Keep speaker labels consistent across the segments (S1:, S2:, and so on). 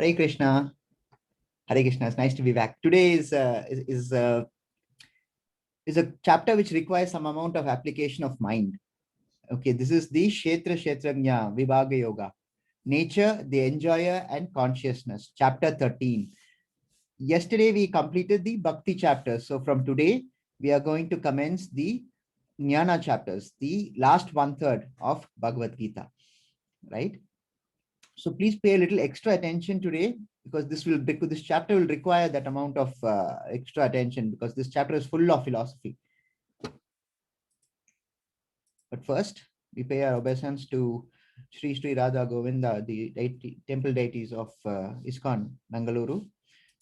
S1: Hare Krishna. Hare Krishna. It's nice to be back. Today is a chapter which requires some amount of application of mind. Okay, this is the Kshetrajna Vibhaga Yoga. Nature, the enjoyer, and consciousness. Chapter 13. Yesterday we completed the Bhakti chapter. So from today, we are going to commence the Jnana chapters, the last one third of Bhagavad Gita. Right? So please pay a little extra attention today because this chapter will require that amount of extra attention because this chapter is full of philosophy. But first, we pay our obeisance to Sri Radha Govinda, the temple deities of ISKCON, Mangaluru,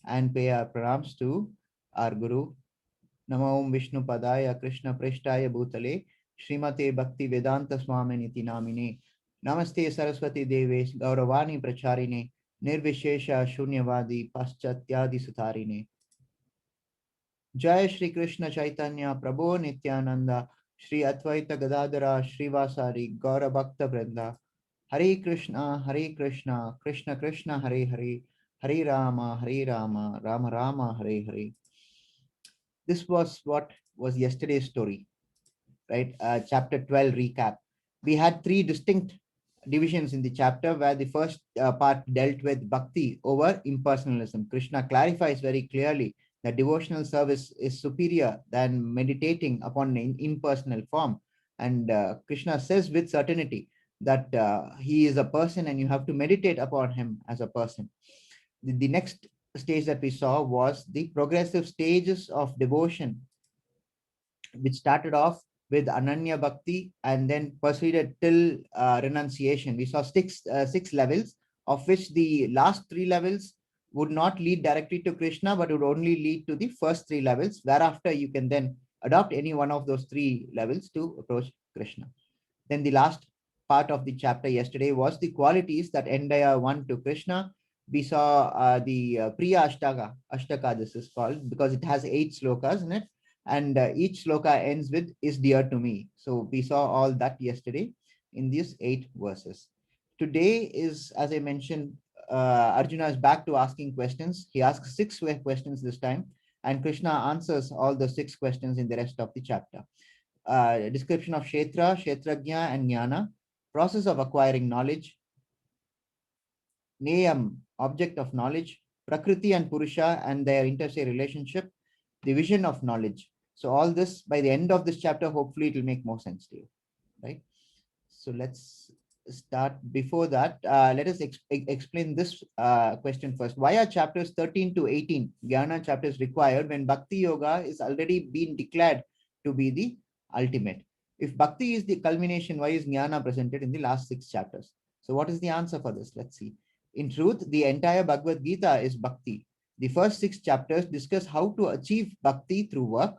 S1: and pay our pranams to our Guru, Namo Om Vishnu Padaya Krishna Prishtaya Bhutale, Srimate Bhakti Vedanta Swaminiti Namine, Namaste Saraswati Devesh Gauravani Pracharine, Nirvishesha Shunyavadi Paschatyadi Sutarine. Jai Shri Krishna Chaitanya Prabhu Nityananda, Shri Advaita Gadadara Srivasari Gaura Bhakta Vrinda. Hare Krishna, Krishna Krishna, Hare Hare, Hare Rama, Rama Rama, Hare Hare. This was what was yesterday's story, right? Chapter 12 recap. We had three distinct divisions in the chapter where the first part dealt with bhakti over impersonalism. Krishna clarifies very clearly that devotional service is superior than meditating upon an impersonal form. And Krishna says with certainty that he is a person and you have to meditate upon him as a person. The next stage that we saw was the progressive stages of devotion, which started off with Ananya Bhakti and then proceeded till renunciation. We saw six levels, of which the last three levels would not lead directly to Krishna, but would only lead to the first three levels. Thereafter, you can then adopt any one of those three levels to approach Krishna. Then the last part of the chapter yesterday was the qualities that endear one to Krishna. We saw the Priya Ashtaka, this is called, because it has 8 slokas in it. And each sloka ends with is dear to me. So we saw all that yesterday in these 8 verses. Today is, as I mentioned, Arjuna is back to asking questions. He asks 6 questions this time, and Krishna answers all the 6 questions in the rest of the chapter. Description of Kshetra, Kshetrajna, and Jnana, process of acquiring knowledge, Neyam, object of knowledge, Prakriti and Purusha and their inter-se relationship, the vision of knowledge. So all this, by the end of this chapter, hopefully it will make more sense to you, right? So let's start. Before that, let us explain this question first. Why are chapters 13 to 18, Jnana chapters, required when Bhakti Yoga is already been declared to be the ultimate? If Bhakti is the culmination, why is Jnana presented in the last 6 chapters? So what is the answer for this? Let's see. In truth, the entire Bhagavad Gita is Bhakti. The first 6 chapters discuss how to achieve Bhakti through work.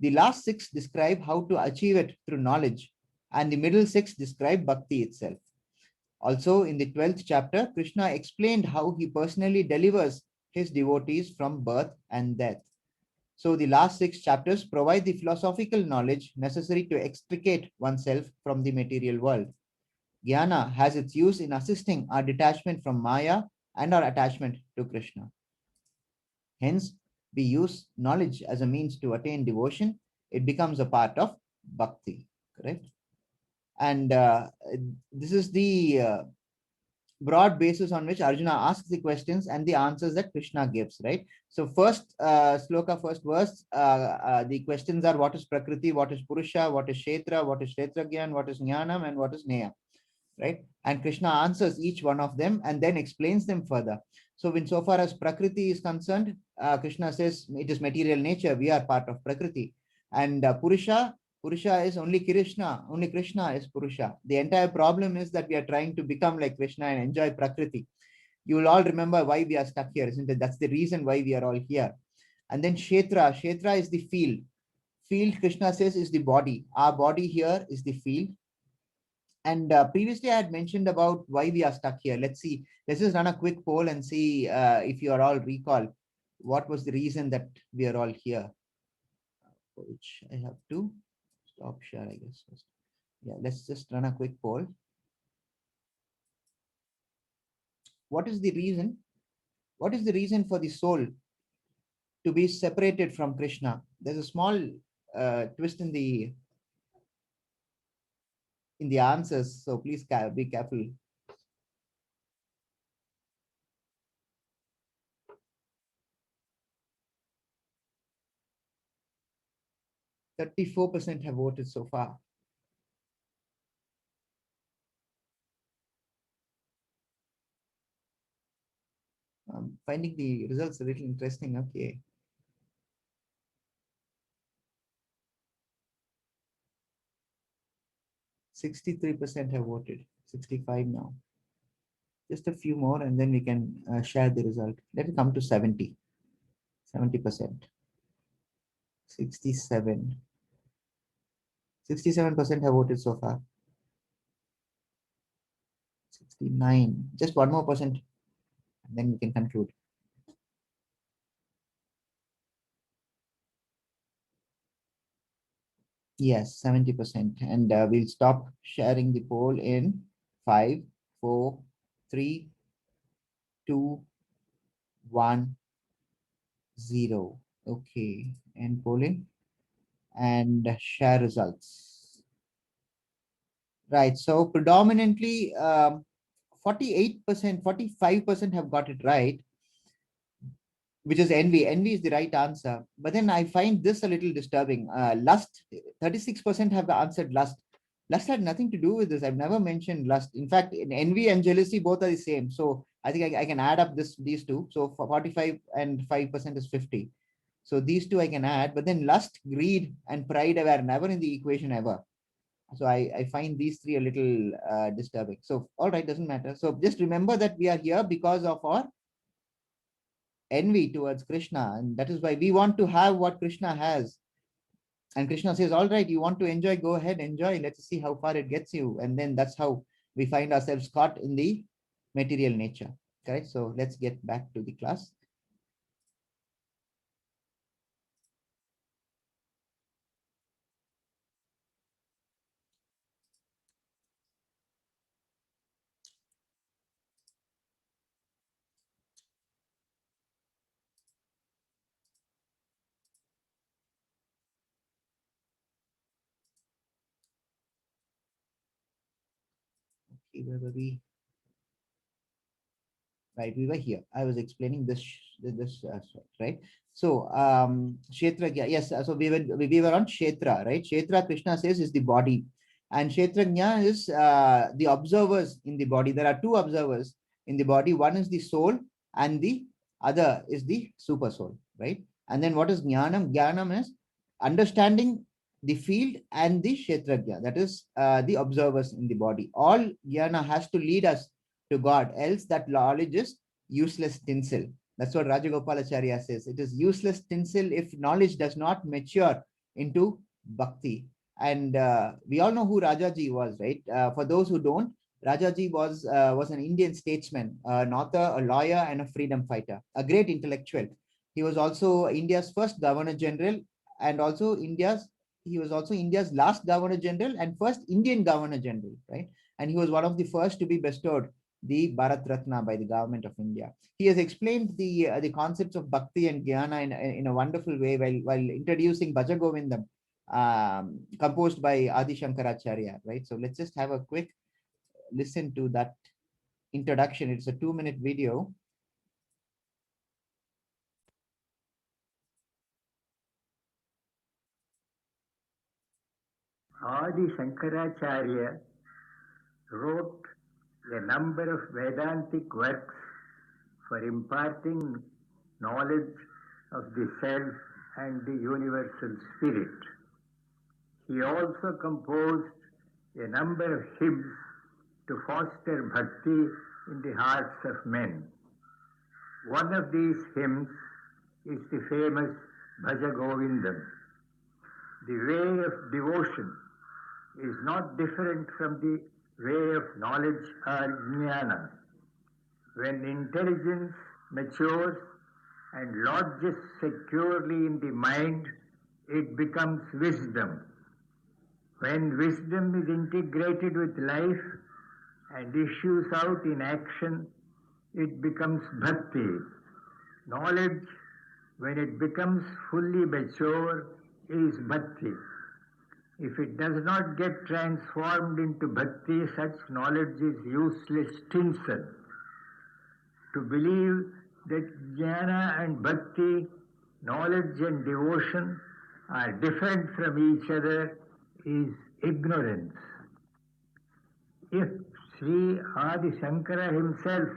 S1: The last 6 describe how to achieve it through knowledge. And the middle 6 describe Bhakti itself. Also, in the 12th chapter, Krishna explained how he personally delivers his devotees from birth and death. So the last 6 chapters provide the philosophical knowledge necessary to extricate oneself from the material world. Jnana has its use in assisting our detachment from Maya and our attachment to Krishna. Hence, we use knowledge as a means to attain devotion. It becomes a part of bhakti, correct? And this is the broad basis on which Arjuna asks the questions and the answers that Krishna gives, right? So first sloka, first verse, the questions are what is Prakriti, what is Purusha, what is Kshetra, what is Kshetragyan, what is Jnanam, and what is Neya, right? And Krishna answers each one of them and then explains them further. So in so far as Prakriti is concerned, Krishna says it is material nature, we are part of Prakriti. And Purusha is only Krishna is Purusha. The entire problem is that we are trying to become like Krishna and enjoy Prakriti. You will all remember why we are stuck here, isn't it? That's the reason why we are all here. And then Kshetra is the field. Field, Krishna says, is the body. Our body here is the field. And previously I had mentioned about why we are stuck here. Let's see. Let's just run a quick poll and see if you are all recall what was the reason that we are all here. Which I have to stop share, I guess. Yeah, let's just run a quick poll. What is the reason what is the reason for the soul to be separated from Krishna? There's a small twist in the answers, so please be careful. 34% have voted so far. I'm finding the results a little interesting. Okay. 63% have voted. 65 now. Just a few more and then we can share the result. Let it come to 70. 70%. 67. 67% have voted so far. 69. Just one more percent. And then we can conclude. Yes, 70%. And we'll stop sharing the poll in 5, 4, 3, 2, 1, 0. Okay. And polling and share results. Right. So predominantly 48%, 45% have got it right, which is envy. Envy is the right answer. But then I find this a little disturbing. Lust, 36% have answered lust. Lust had nothing to do with this. I've never mentioned lust. In fact, in envy and jealousy, both are the same. So I think I can add up these two. So for 45 and 5% is 50. So these two I can add. But then lust, greed, and pride were never in the equation ever. So I find these three a little disturbing. So all right, doesn't matter. So just remember that we are here because of our envy towards Krishna. And that is why we want to have what Krishna has. And Krishna says, all right, you want to enjoy, go ahead, enjoy. Let's see how far it gets you. And then that's how we find ourselves caught in the material nature. Correct? So let's get back to the class. Okay, where were we? Right, we were here. I was explaining this right. So Kshetragya, yes. So we were on Kshetra, right? Kshetra, Krishna says, is the body, and Kshetragya is the observers in the body. There are two observers in the body. One is the soul, and the other is the super soul, right? And then what is Jnanam? Jnanam is understanding the field, and the Kshetragya, that is the observers in the body. All Jnana has to lead us to God, else that knowledge is useless tinsel. That's what Rajagopalacharya says. It is useless tinsel if knowledge does not mature into bhakti. And we all know who Rajaji was, right? For those who don't, Rajaji was an Indian statesman, an author, a lawyer, and a freedom fighter, a great intellectual. He was also India's first Governor General, and also he was also India's last Governor General and first Indian Governor General, right? And he was one of the first to be bestowed the Bharat Ratna by the government of India. He has explained the concepts of bhakti and jnana in a wonderful way while introducing Bhaja Govindam, composed by Adi Shankaracharya, right? So let's just have a quick listen to that introduction. It's a 2-minute video.
S2: Adi Shankaracharya wrote a number of Vedantic works for imparting knowledge of the self and the universal spirit. He also composed a number of hymns to foster bhakti in the hearts of men. One of these hymns is the famous Bhaja Govindam. The way of devotion is not different from the way of knowledge or jnana. When intelligence matures and lodges securely in the mind, it becomes wisdom. When wisdom is integrated with life and issues out in action, it becomes bhakti. Knowledge, when it becomes fully mature, is bhakti. If it does not get transformed into bhakti, such knowledge is useless tinsel. To believe that jnana and bhakti, knowledge and devotion, are different from each other is ignorance. If Sri Adi Shankara himself,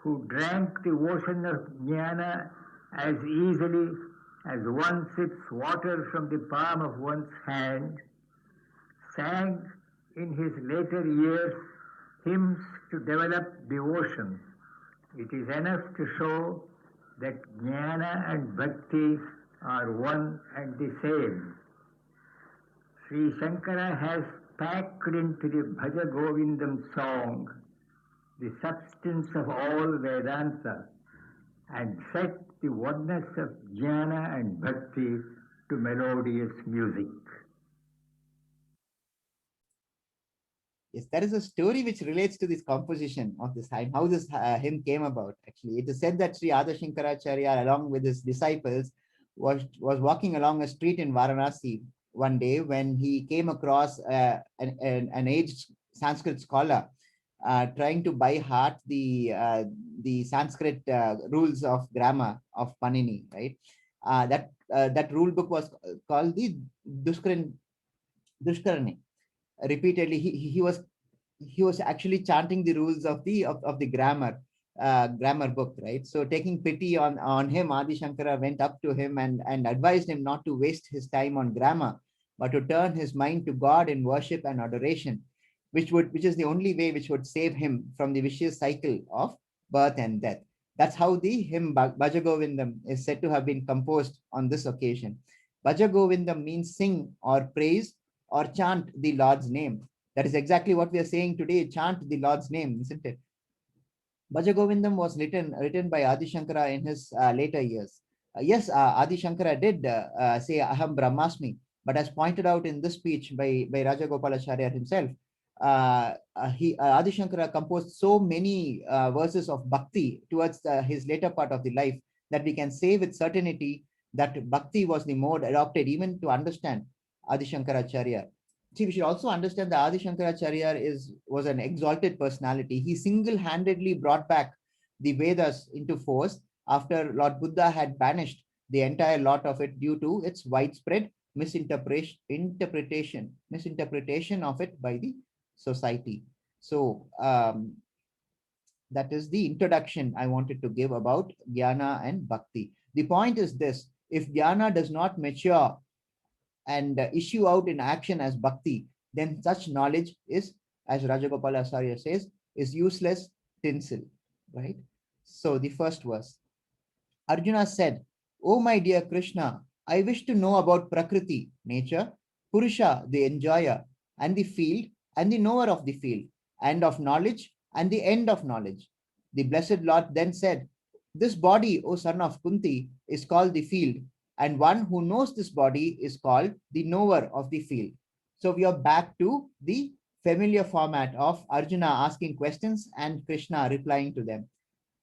S2: who drank the ocean of jnana as easily as one sips water from the palm of one's hand, sang in his later years hymns to develop devotion, it is enough to show that jnana and bhakti are one and the same. Sri Shankara has packed into the Bhaja Govindam song the substance of all Vedanta and set the oneness of jnana and bhakti to melodious music.
S1: Yes, there is a story which relates to this composition of this hymn, how this hymn came about. Actually, it is said that Sri Adi Shankaracharya, along with his disciples, was walking along a street in Varanasi one day when he came across an aged Sanskrit scholar trying to by heart the Sanskrit rules of grammar of Panini. Right, that rule book was called the Dushkarani. Repeatedly he was actually chanting the rules of the grammar book, right? So taking pity on him, Adi Shankara went up to him and advised him not to waste his time on grammar, but to turn his mind to God in worship and adoration, which is the only way which would save him from the vicious cycle of birth and death. That's how the hymn Bhaja Govindam is said to have been composed on this occasion. Bhaja Govindam means sing or praise or chant the Lord's name. That is exactly what we are saying today. Chant the Lord's name, isn't it? Bhaja Govindam was written by Adi Shankara in his later years. Yes, Adi Shankara did say Aham Brahmasmi, but as pointed out in this speech by Raja Gopalacharya himself, Adi Shankara composed so many verses of bhakti towards his later part of the life that we can say with certainty that bhakti was the mode adopted even to understand Adi Shankaracharya. See, we should also understand that Adi Shankaracharya was an exalted personality. He single-handedly brought back the Vedas into force after Lord Buddha had banished the entire lot of it due to its widespread misinterpretation of it by the society. So that is the introduction I wanted to give about Jnana and Bhakti. The point is this: if Jnana does not mature and issue out in action as bhakti, then such knowledge is, as Rajagopalacharya says, is useless tinsel, right? So the first verse, Arjuna said, "Oh my dear Krishna, I wish to know about Prakriti, nature, Purusha, the enjoyer, and the field, and the knower of the field, and of knowledge, and the end of knowledge." The blessed Lord then said, "This body, O son of Kunti, is called the field, and one who knows this body is called the knower of the field." So we are back to the familiar format of Arjuna asking questions and Krishna replying to them.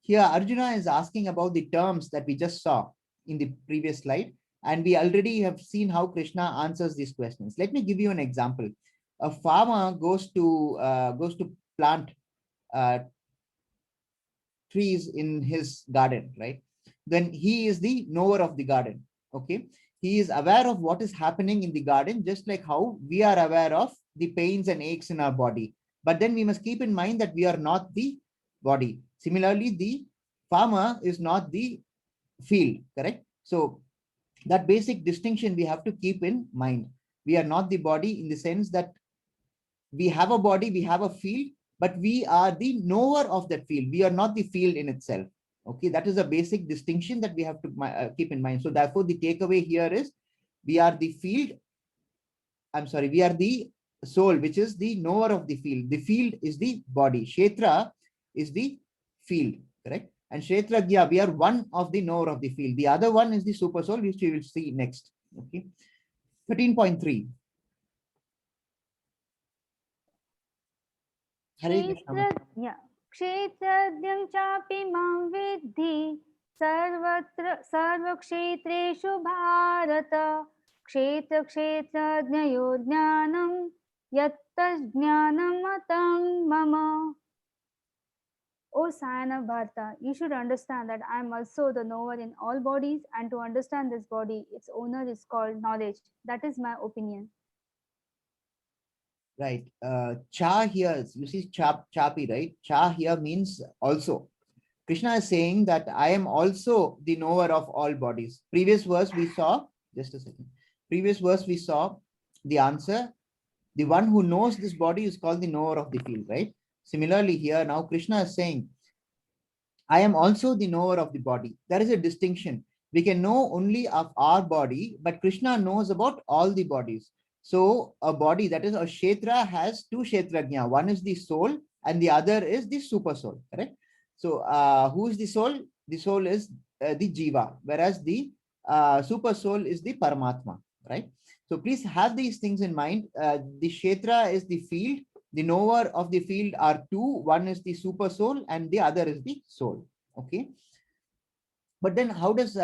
S1: Here, Arjuna is asking about the terms that we just saw in the previous slide, and we already have seen how Krishna answers these questions. Let me give you an example. A farmer goes to plant uh, trees in his garden, right? Then he is the knower of the garden. Okay, he is aware of what is happening in the garden, just like how we are aware of the pains and aches in our body. But then we must keep in mind that we are not the body. Similarly, the farmer is not the field, correct? So that basic distinction we have to keep in mind. We are not the body in the sense that we have a body, we have a field, but we are the knower of that field. We are not the field in itself. Okay, that is a basic distinction that we have to keep in mind. So therefore, the takeaway here is we are the field. I'm sorry, we are the soul, which is the knower of the field. The field is the body. Kshetra is the field, correct? And Kshetragya, we are one of the knower of the field. The other one is the super soul, which we will see next. Okay. 13.3. Hare Krishna.
S3: क्षेत्रज्ञं चापि मां विद्धि सर्वत्र सर्वक्षेत्रेषु भारत क्षेत्रक्षेत्रज्ञयो ज्ञानं यत्तज्ज्ञानमतं मम. O Scion of Bharata, you should understand that I am also the knower in all bodies, and to understand this body, its owner is called knowledge. That is my opinion.
S1: Right. Cha here, you see chapi, right? Cha here means also. Krishna is saying that I am also the knower of all bodies. Previous verse we saw, just a second. Previous verse we saw the answer. The one who knows this body is called the knower of the field, right? Similarly here, now Krishna is saying, I am also the knower of the body. There is a distinction. We can know only of our body, but Krishna knows about all the bodies. So a body, that is a kshetra, has two kshetrajna. One is the soul and the other is the super soul, correct? So who is the soul? The soul is the jiva, whereas the super soul is the paramatma, right? So please have these things in mind. The kshetra is the field. The knower of the field are two. One is the super soul and the other is the soul. Okay. But then how does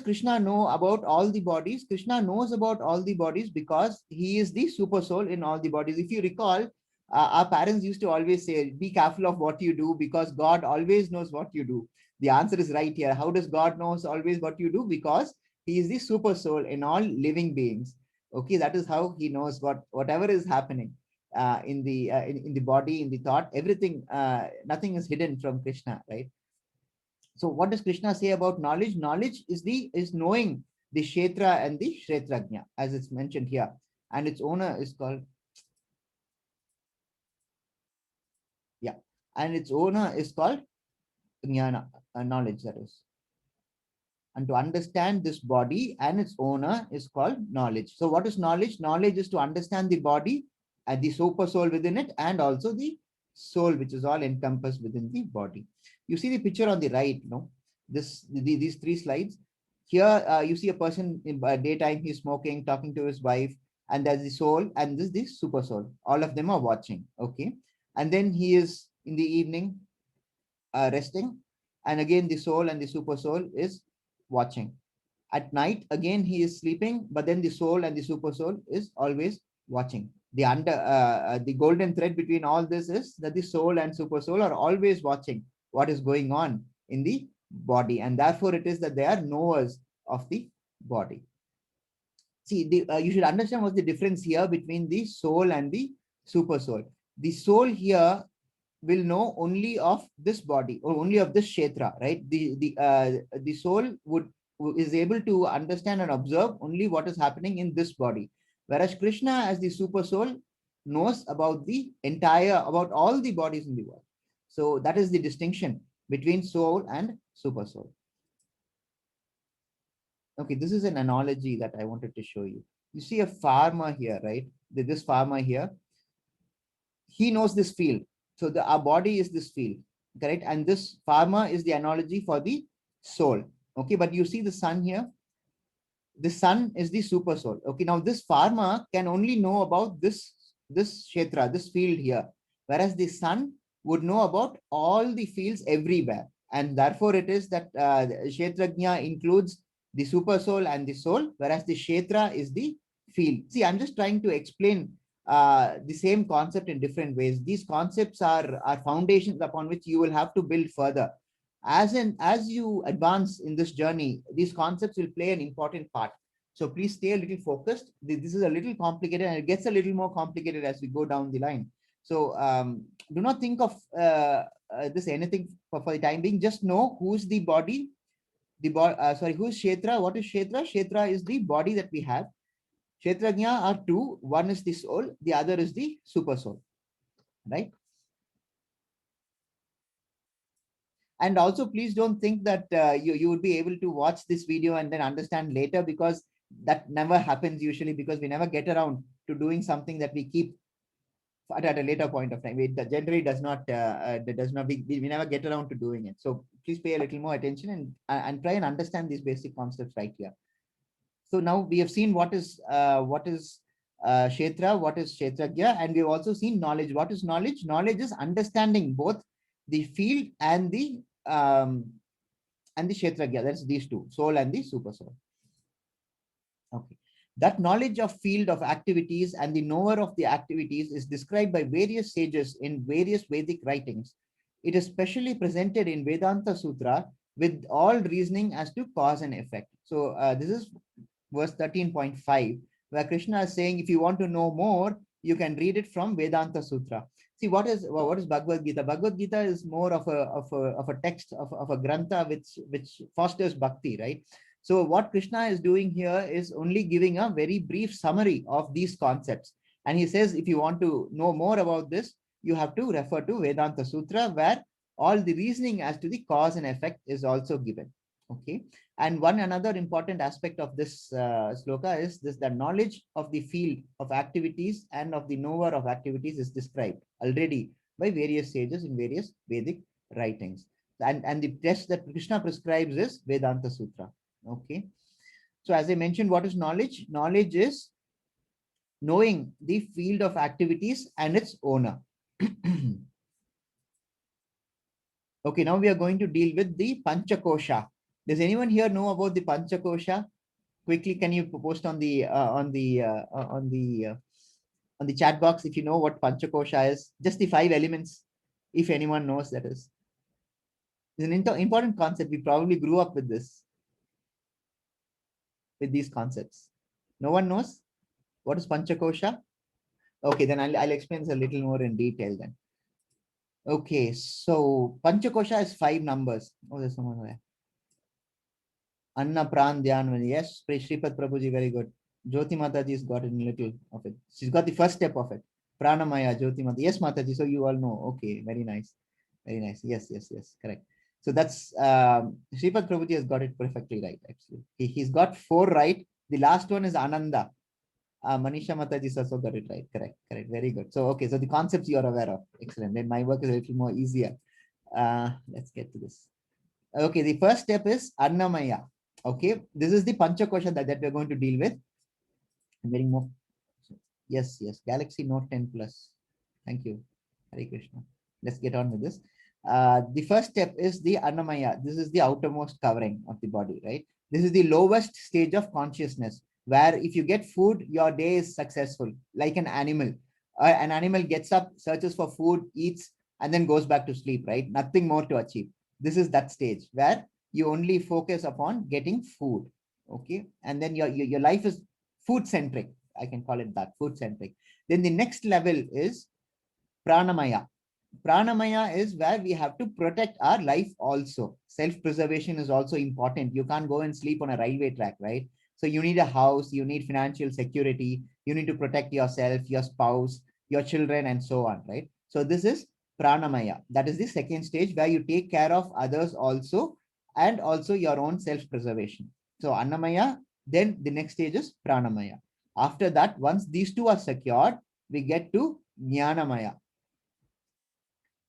S1: Krishna know about all the bodies? Krishna knows about all the bodies because he is the super soul in all the bodies. If you recall, our parents used to always say, be careful of what you do because God always knows what you do. The answer is right here. How does God knows always what you do? Because he is the super soul in all living beings. Okay, that is how he knows whatever is happening in the body, in the thought, everything, nothing is hidden from Krishna, right? So what does Krishna say about knowledge? Knowledge is knowing the kshetra and the kshetrajna, as it's mentioned here, and its owner is called, yeah, and its owner is called jnana, knowledge, that is. And to understand this body and its owner is called knowledge. So what is knowledge? Knowledge is to understand the body and the super soul within it, and also the soul, which is all encompassed within the body. You see the picture on the right, no? These three slides. Here you see a person in daytime, he's smoking, talking to his wife, and there's the soul, and this is the super soul. All of them are watching, okay? And then he is in the evening resting, and again the soul and the super soul is watching. At night, again he is sleeping, but then the soul and the super soul is always watching. The golden thread between all this is that the soul and super soul are always watching what is going on in the body, and therefore it is that they are knowers of the body. See, you should understand what's the difference here between the soul and the super soul. The soul here will know only of this body or only of this kshetra, right? The soul is able to understand and observe only what is happening in this body, whereas Krishna, as the super soul, knows about about all the bodies in the world. So that is the distinction between soul and super soul. Okay, this is an analogy that I wanted to show you. You see a farmer here, right? This farmer here, he knows this field. So our body is this field, correct? And this farmer is the analogy for the soul. Okay, but you see the sun here. The sun is the super soul. Okay, now this farmer can only know about this kshetra, this field here, whereas the sun would know about all the fields everywhere. And therefore it is that kshetrajna includes the super soul and the soul, whereas the kshetra is the field. See, I'm just trying to explain the same concept in different ways. These concepts are foundations upon which you will have to build further. As you advance in this journey, these concepts will play an important part. So please stay a little focused. This is a little complicated, and it gets a little more complicated as we go down the line. So do not think of this anything for the time being. Just know who's the body, who's kshetra. What is kshetra? Kshetra is the body that we have. Kshetrajna are two. One is the soul, the other is the super soul, right? And also, please don't think that you would be able to watch this video and then understand later, because that never happens usually, because we never get around to doing something that we keep at a later point of time. It generally does not we never get around to doing it. So please pay a little more attention and try and understand these basic concepts right here. So now we have seen what is kshetra, what is kshetrajna, and we've also seen knowledge. What is knowledge? Knowledge is understanding both the field and the kshetragya. That's these two, soul and the super soul. Okay. That knowledge of field of activities and the knower of the activities is described by various sages in various Vedic writings. It is specially presented in Vedanta Sutra with all reasoning as to cause and effect. So this is verse 13.5, where Krishna is saying, if you want to know more, you can read it from Vedanta Sutra. See, what is Bhagavad Gita? Bhagavad Gita is more of a text of a grantha which fosters bhakti, right? So what Krishna is doing here is only giving a very brief summary of these concepts. And he says, if you want to know more about this, you have to refer to Vedanta Sutra, where all the reasoning as to the cause and effect is also given. Okay. And one another important aspect of this sloka is this: the knowledge of the field of activities and of the knower of activities is described already by various sages in various Vedic writings. And the test that Krishna prescribes is Vedanta Sutra. Okay. So as I mentioned, what is knowledge? Knowledge is knowing the field of activities and its owner. Okay, now we are going to deal with the Panchakosha. Does anyone here know about the Panchakosha? Quickly, can you post on the chat box if you know what Panchakosha is? Just the 5 elements, if anyone knows, that is. It's an important concept. We probably grew up with this, with these concepts. No one knows what is Panchakosha? Okay, then I'll explain this a little more in detail then. Okay, so Panchakosha is 5 numbers. Oh, there's someone there. Anna Pran Dhyan. Yes, Sripad Prabhuji, very good. Jyoti Mataji's got a little of it. She's got the first step of it. Pranamaya, Jyoti Mataji. Yes, Mataji. So you all know. Okay, very nice. Very nice. Yes, correct. So that's Sripad Prabhuji has got it perfectly right, actually. He's got 4 right. The last one is Ananda. Manisha Mataji also got it right. Correct. Very good. So, okay. So the concepts you are aware of. Excellent. Then my work is a little more easier. Let's get to this. Okay. The first step is Annamaya. Okay. This is the Panchakosha that we're going to deal with. I'm getting more. Yes. Galaxy Note 10 Plus. Thank you. Hare Krishna. Let's get on with this. The first step is the Annamaya. This is the outermost covering of the body, right? This is the lowest stage of consciousness, where if you get food, your day is successful, like an animal. An animal gets up, searches for food, eats, and then goes back to sleep, right? Nothing more to achieve. This is that stage where you only focus upon getting food, okay? And then your life is food-centric. I can call it that, food-centric. Then the next level is Pranamaya. Pranamaya is where we have to protect our life also. Self-preservation is also important. You can't go and sleep on a railway track, right? So you need a house, you need financial security, you need to protect yourself, your spouse, your children, and so on, right? So this is Pranamaya. That is the second stage where you take care of others also, and also your own self-preservation. So Annamaya, then the next stage is Pranamaya. After that, once these two are secured, we get to Jnanamaya.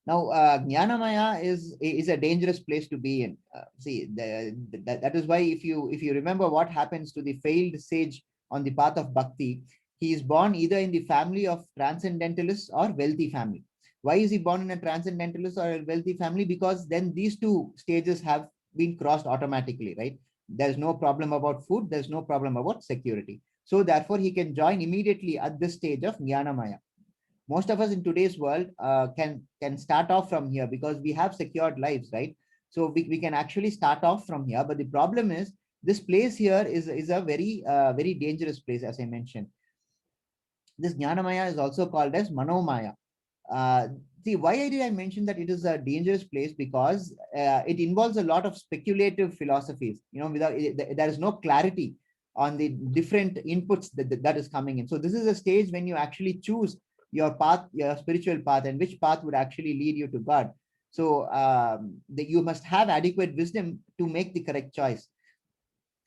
S1: Now, Jnanamaya is a dangerous place to be in. See, that is why if you remember what happens to the failed sage on the path of bhakti, he is born either in the family of transcendentalists or wealthy family. Why is he born in a transcendentalist or a wealthy family? Because then these two stages have been crossed automatically, right? There's no problem about food. There's no problem about security. So therefore, he can join immediately at this stage of Jnanamaya. Most of us in today's world can start off from here because we have secured lives, right? So we can actually start off from here. But the problem is this place here is a very dangerous place, as I mentioned. This Jnanamaya is also called as Manomaya. See, why did I mention that it is a dangerous place? Because it involves a lot of speculative philosophies. There is no clarity on the different inputs that is coming in. So this is a stage when you actually choose your path, your spiritual path, and which path would actually lead you to God. So you must have adequate wisdom to make the correct choice.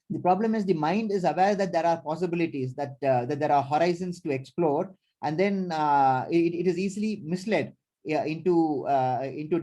S1: The problem is the mind is aware that there are possibilities, that there are horizons to explore, and then it is easily misled into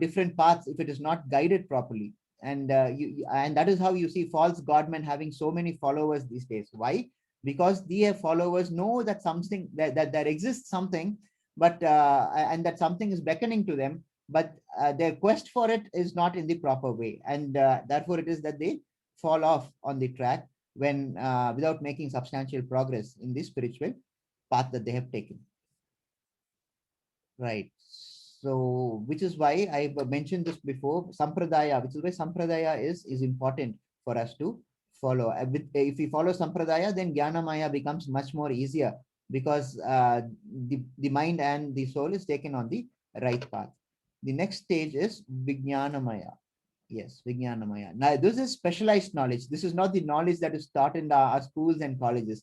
S1: different paths if it is not guided properly. And that is how you see false godmen having so many followers these days. Why? Because their followers know that something that there exists something, but and that something is beckoning to them, but their quest for it is not in the proper way. And therefore, it is that they fall off on the track when without making substantial progress in the spiritual path that they have taken. Right. So, which is why I mentioned this before, sampradaya, which is why sampradaya is important for us to follow. If we follow sampradaya, then Jnanamaya becomes much more easier because the mind and the soul is taken on the right path. The next stage is Vijnanamaya. Yes, Vijnanamaya. Now, this is specialized knowledge. This is not the knowledge that is taught in our schools and colleges.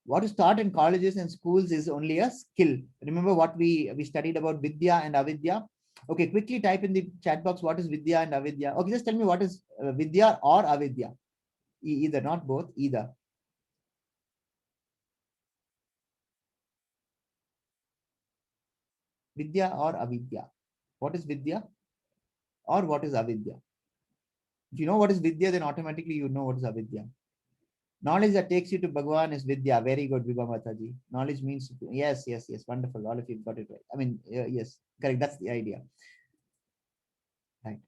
S1: What is taught in colleges and schools is only a skill. Remember what we studied about Vidya and Avidya? Okay, quickly type in the chat box what is Vidya and Avidya. Okay, just tell me what is Vidya or Avidya. Either, not both, either. Vidya or Avidya. What is Vidya or what is Avidya? If you know what is Vidya, then automatically you know what is Avidya. Knowledge that takes you to Bhagwan is Vidya. Very good, Vibha Mataji. Knowledge means, yes, yes, yes. Wonderful. All of you got it right. I mean, yes, correct. That's the idea. Right.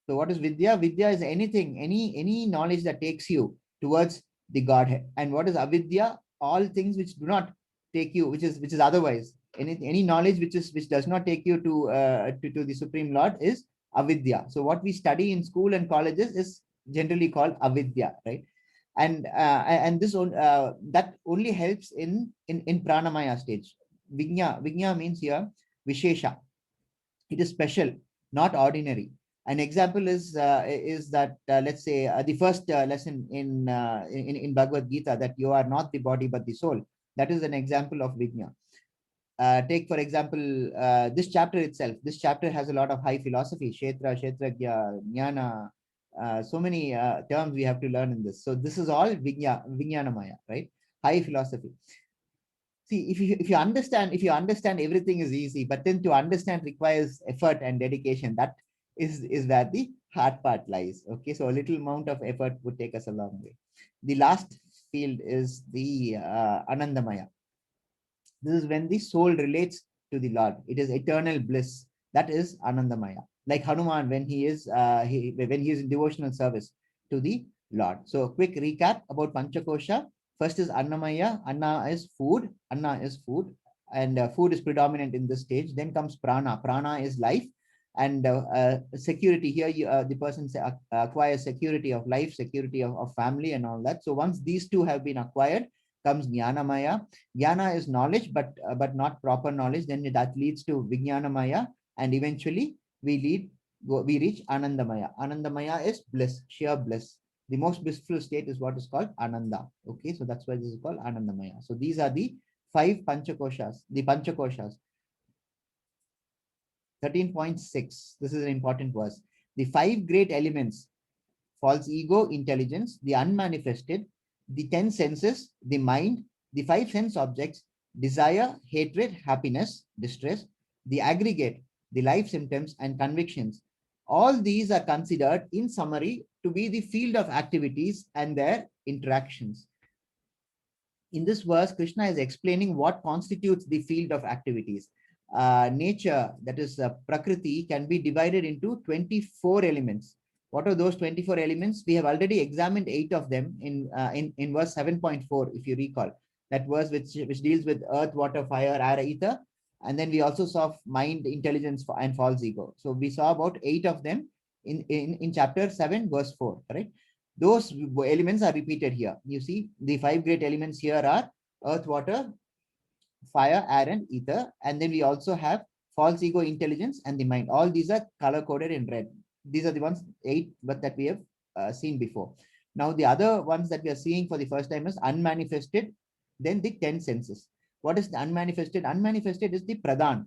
S1: So what is Vidya? Vidya is anything, any knowledge that takes you towards the Godhead. And what is Avidya? All things which do not take you, which is otherwise. Any knowledge which does not take you to the Supreme Lord is Avidya. So what we study in school and colleges is generally called Avidya, right? And this that only helps in Pranamaya stage. Vignya means here Vishesha. It is special, not ordinary. An example is that let's say the first lesson in Bhagavad Gita, that you are not the body but the soul. That is an example of Vignya. Take for example this chapter itself. This chapter has a lot of high philosophy, Kshetra, Kshetragya, Jnana, so many terms we have to learn in this. So this is all Vijnanamaya, right? High philosophy. See, if you understand everything is easy, but then to understand requires effort and dedication. That is where the hard part lies. Okay, so a little amount of effort would take us a long way. The last field is the Anandamaya. This is when the soul relates to the Lord. It is eternal bliss. That is Anandamaya. Like Hanuman when he is in devotional service to the Lord. So quick recap about Panchakosha. First is Annamaya. Anna is food. Anna is food. And food is predominant in this stage. Then comes Prana. Prana is life. And security. Here the person acquires security of life, security of family and all that. So once these two have been acquired, comes Jnanamaya. Jnana is knowledge, but not proper knowledge. Then that leads to Vijnanamaya. And eventually we reach Anandamaya. Anandamaya is bliss, sheer bliss. The most blissful state is what is called Ananda. Okay, so that's why this is called Anandamaya. So these are the 5 Panchakoshas, the Panchakoshas. 13.6. This is an important verse. The 5 great elements: false ego, intelligence, the unmanifested, the 10 senses, the mind, the 5 sense objects, desire, hatred, happiness, distress, the aggregate, the life symptoms and convictions. All these are considered in summary to be the field of activities and their interactions. In this verse, Krishna is explaining what constitutes the field of activities. Nature, that is Prakriti, can be divided into 24 elements. What are those 24 elements? We have already examined 8 of them in verse 7.4, if you recall. That verse which deals with earth, water, fire, air, ether. And then we also saw mind, intelligence, and false ego. So we saw about 8 of them in chapter 7, verse 4, correct? Those elements are repeated here. You see, the 5 great elements here are earth, water, fire, air, and ether. And then we also have false ego, intelligence, and the mind. All these are color coded in red. These are the ones 8 but that we have seen before. Now the other ones that we are seeing for the first time is unmanifested, then the 10 senses. What is the unmanifested? Unmanifested is the pradhan,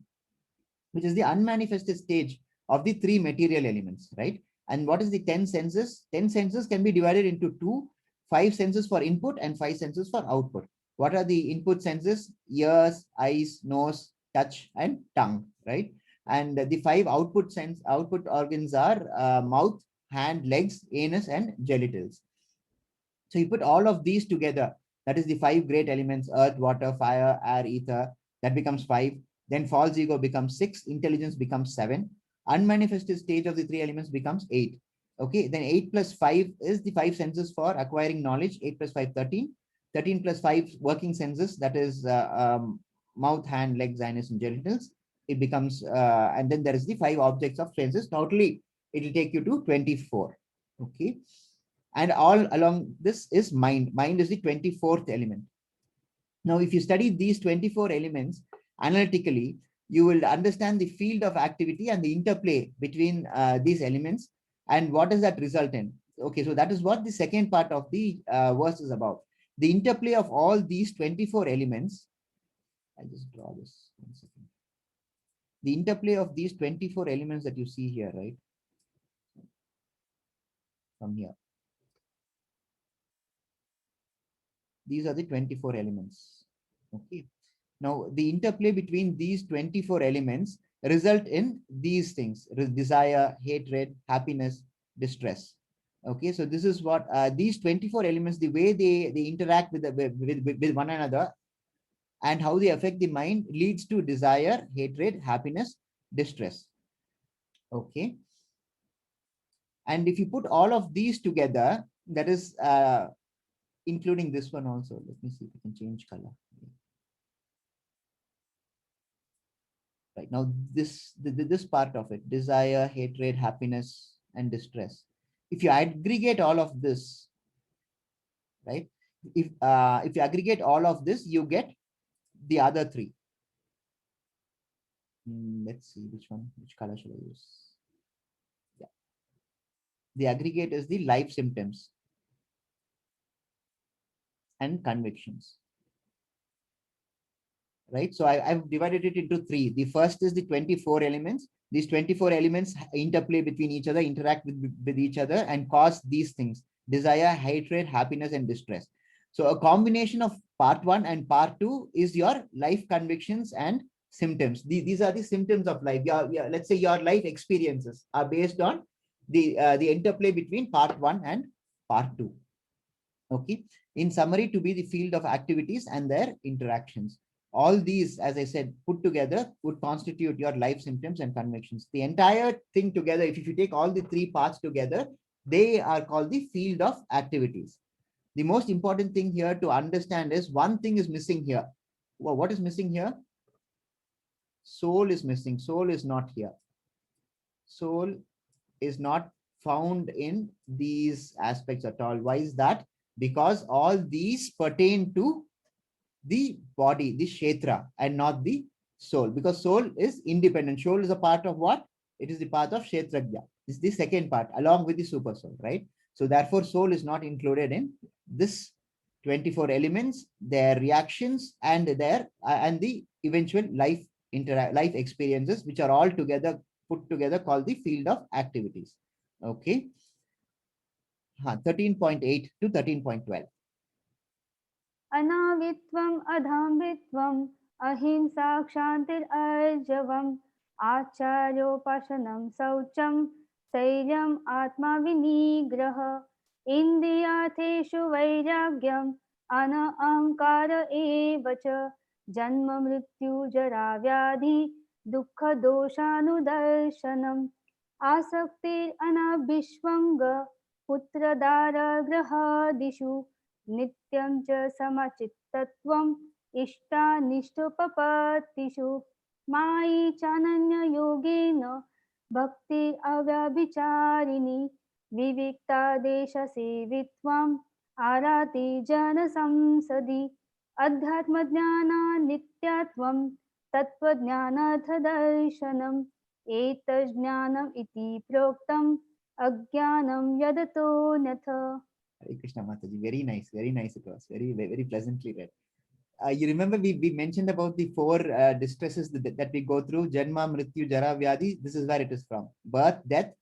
S1: which is the unmanifested stage of the 3 material elements, right? And what is the 10 senses? 10 senses can be divided into 2, 5 senses for input and 5 senses for output. What are the input senses? Ears, eyes, nose, touch, and tongue, right? And the 5 output organs are mouth, hand, legs, anus, and genitals. So you put all of these together. That is the 5 great elements: earth, water, fire, air, ether. That becomes 5. Then false ego becomes 6, intelligence becomes 7, unmanifested stage of the three elements becomes 8. Okay, then 8 plus 5 is the 5 senses for acquiring knowledge. 8 plus 5, 13. 13 plus 5 working senses, that is mouth, hand, legs, anus, and genitals. It becomes, and then there is the 5 objects of senses. Totally, it will take you to 24. Okay, and all along this is mind. Mind is the 24th element. Now, if you study these 24 elements analytically, you will understand the field of activity and the interplay between these elements and what does that result in. Okay, so that is what the second part of the verse is about. The interplay of all these 24 elements. I'll just draw this 1 second. The interplay of these 24 elements that you see here, right? From here. These are the 24 elements. Okay. Now, the interplay between these 24 elements result in these things: desire, hatred, happiness, distress. Okay, so this is what these 24 elements, the way they interact with one another and how they affect the mind leads to desire, hatred, happiness, distress. Okay. And if you put all of these together, that is including this one also. Let me see if I can change color. Right now, this part of it: desire, hatred, happiness, and distress. If you aggregate all of this, right? If you aggregate all of this, you get the other three. Let's see which color should I use? Yeah. The aggregate is the life symptoms and convictions. Right? So I've divided it into three. The first is the 24 elements. These 24 elements interplay between each other, interact with each other, and cause these things: desire, hatred, happiness, and distress. So a combination of part 1 and part 2 is your life convictions and symptoms. These are the symptoms of life. Let's say your life experiences are based on the interplay between part 1 and part 2. Okay. In summary, to be the field of activities and their interactions. All these, as I said, put together would constitute your life symptoms and convictions. The entire thing together, if you take all the three parts together, they are called the field of activities. The most important thing here to understand is one thing is missing here. Well, what is missing here? Soul is missing. Soul is not here. Soul is not found in these aspects at all. Why is that? Because all these pertain to the body, the kshetra, and not the soul, because soul is independent. Soul is a part of what? It is the part of kshetrajna. This is the second part along with the super soul, right? So therefore soul is not included in this 24 elements, their reactions, and their and the eventual life experiences, which are all together put together called the field of activities. Okay. 13.8 to 13.12.
S3: अनावित्वम् अधाम्बित्वम् अहिंसा क्षान्तिरर्जवम् आचार्योपासनं शौचं स्थैर्यम् आत्मा विनिग्रह इन्द्रियार्थेषु वैराग्यम् अनहंकार एव च जन्म मृत्यु जरा व्याधि दुःख दोषानुदर्शनम् आसक्तिरनभिष्वङ्ग पुत्रदारगृहादिषु नित्यं च समचित्तत्वम् इष्टानिष्टोपपत्तिषु मायि चानन्ययोगेन भक्ति अव्यभिचारिणी विविक्तादेशसेवित्वम् आराति जनसंसदि अध्यात्मज्ञानानित्यत्वं तत्त्वज्ञानार्थदर्शनम् एतज्ज्ञानम् इति प्रोक्तम् अज्ञानं यदतोऽन्यथ.
S1: Hare Krishna Mataji, very nice it was, very pleasantly read. You remember we mentioned about the four distresses that we go through: Janma, Mrityu, Jara, Vyadhi. This is where it is from: birth, death,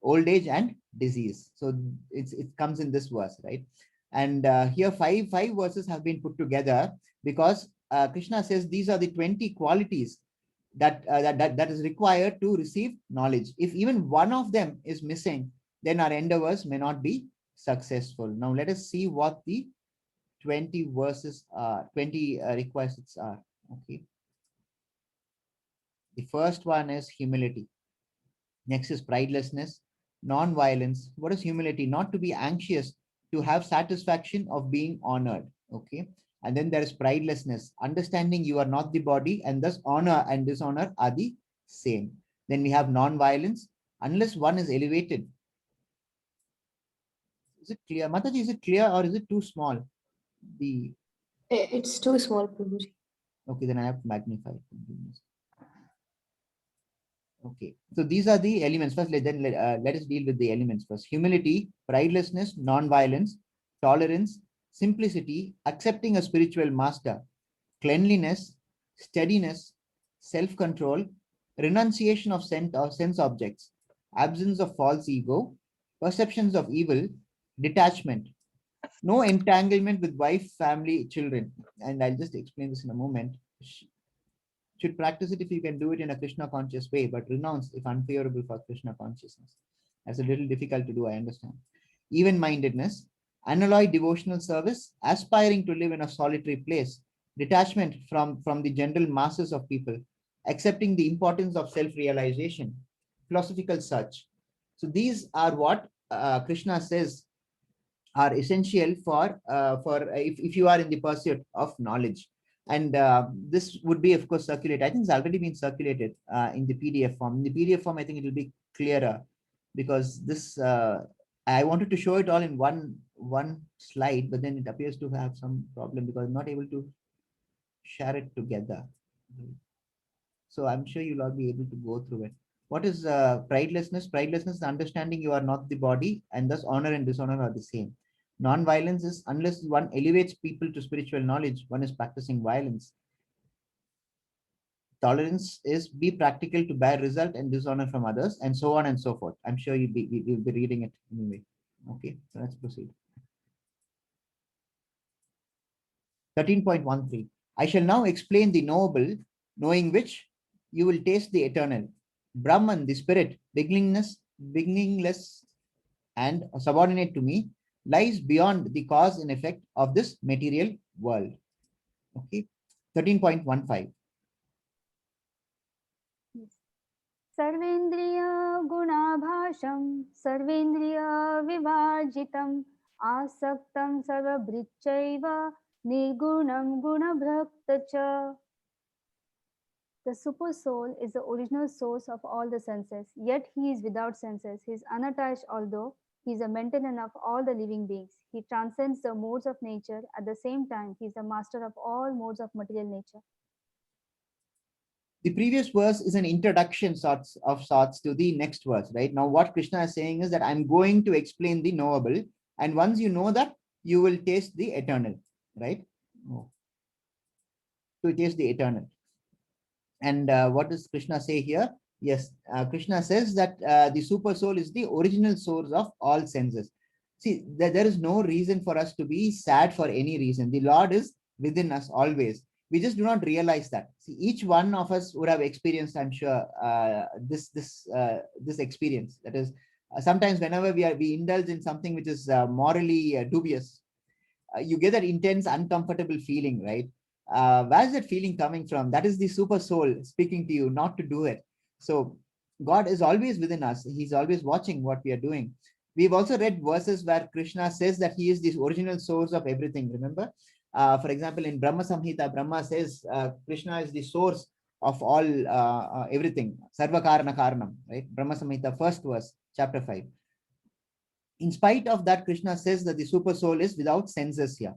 S1: old age, and disease. So it comes in this verse, right? And here five verses have been put together because Krishna says these are the 20 qualities that is required to receive knowledge. If even one of them is missing, then our endeavors may not be successful. Now let us see what the 20 verses are, 20 requests are. Okay. The first one is humility. Next is pridelessness, non-violence. What is humility? Not to be anxious, to have satisfaction of being honored. Okay. And then there is pridelessness, understanding you are not the body, and thus honor and dishonor are the same. Then we have non-violence, unless one is elevated. Is it clear? Mataji, is it clear or is it too small? The
S4: It's too small, Prabhuji.
S1: okay, then I have to magnify. Okay, so these are the elements. First, let us deal with the elements first. Humility, pridelessness, non-violence, tolerance, simplicity, accepting a spiritual master, cleanliness, steadiness, self-control, renunciation of sense objects, absence of false ego, perceptions of evil, detachment, no entanglement with wife, family, children. And I'll just explain this in a moment. Should practice it if you can do it in a Krishna conscious way, but renounce if unfavorable for Krishna consciousness. That's a little difficult to do, I understand. Even-mindedness, unalloyed devotional service, aspiring to live in a solitary place, detachment from the general masses of people, accepting the importance of self-realization, philosophical search. So these are what Krishna says are essential for if you are in the pursuit of knowledge. And this would be, of course, circulated. I think it's already been circulated in the PDF form. In the PDF form, I think it will be clearer, because this I wanted to show it all in one slide, but then it appears to have some problem because I'm not able to share it together. So I'm sure you'll all be able to go through it. What is pridelessness? Pridelessness is understanding you are not the body, and thus honor and dishonor are the same. Non-violence is unless one elevates people to spiritual knowledge, one is practicing violence. Tolerance is be practical to bear result and dishonor from others, and so on and so forth. I'm sure you'll be reading it anyway. Okay, so let's proceed. 13.13. I shall now explain the knowable, knowing which you will taste the eternal. Brahman, the spirit, beginningless and subordinate to me, lies beyond the cause and effect of this material world. Okay. 13.15.
S3: Sarvendriya gunabhasham, sarvendriya vivarjitam, asaktam sarvabhrichaiva, nirgunam gunabhraktacha. The super soul is the original source of all the senses, yet he is without senses. He is unattached, although he is a maintenance of all the living beings. He transcends the modes of nature. At the same time, he is the master of all modes of material nature.
S1: The previous verse is an introduction of sorts to the next verse, right? Now, what Krishna is saying is that I'm going to explain the knowable, and once you know that, you will taste the eternal, right? To taste the eternal. And what does Krishna say here? Yes, Krishna says that the super soul is the original source of all senses. See, there is no reason for us to be sad for any reason. The Lord is within us always. We just do not realize that. See, each one of us would have experienced, I'm sure, this experience. That is, sometimes whenever we indulge in something which is morally dubious, you get that intense, uncomfortable feeling, right? Where's that feeling coming from? That is the super soul speaking to you not to do it. So God is always within us. He's always watching what we are doing. We've also read verses where Krishna says that he is the original source of everything. Remember, for example, in Brahma Samhita, Brahma says Krishna is the source of all everything. Sarva Karana Karanam, right? Brahma Samhita, first verse, chapter 5. In spite of that, Krishna says that the super soul is without senses here.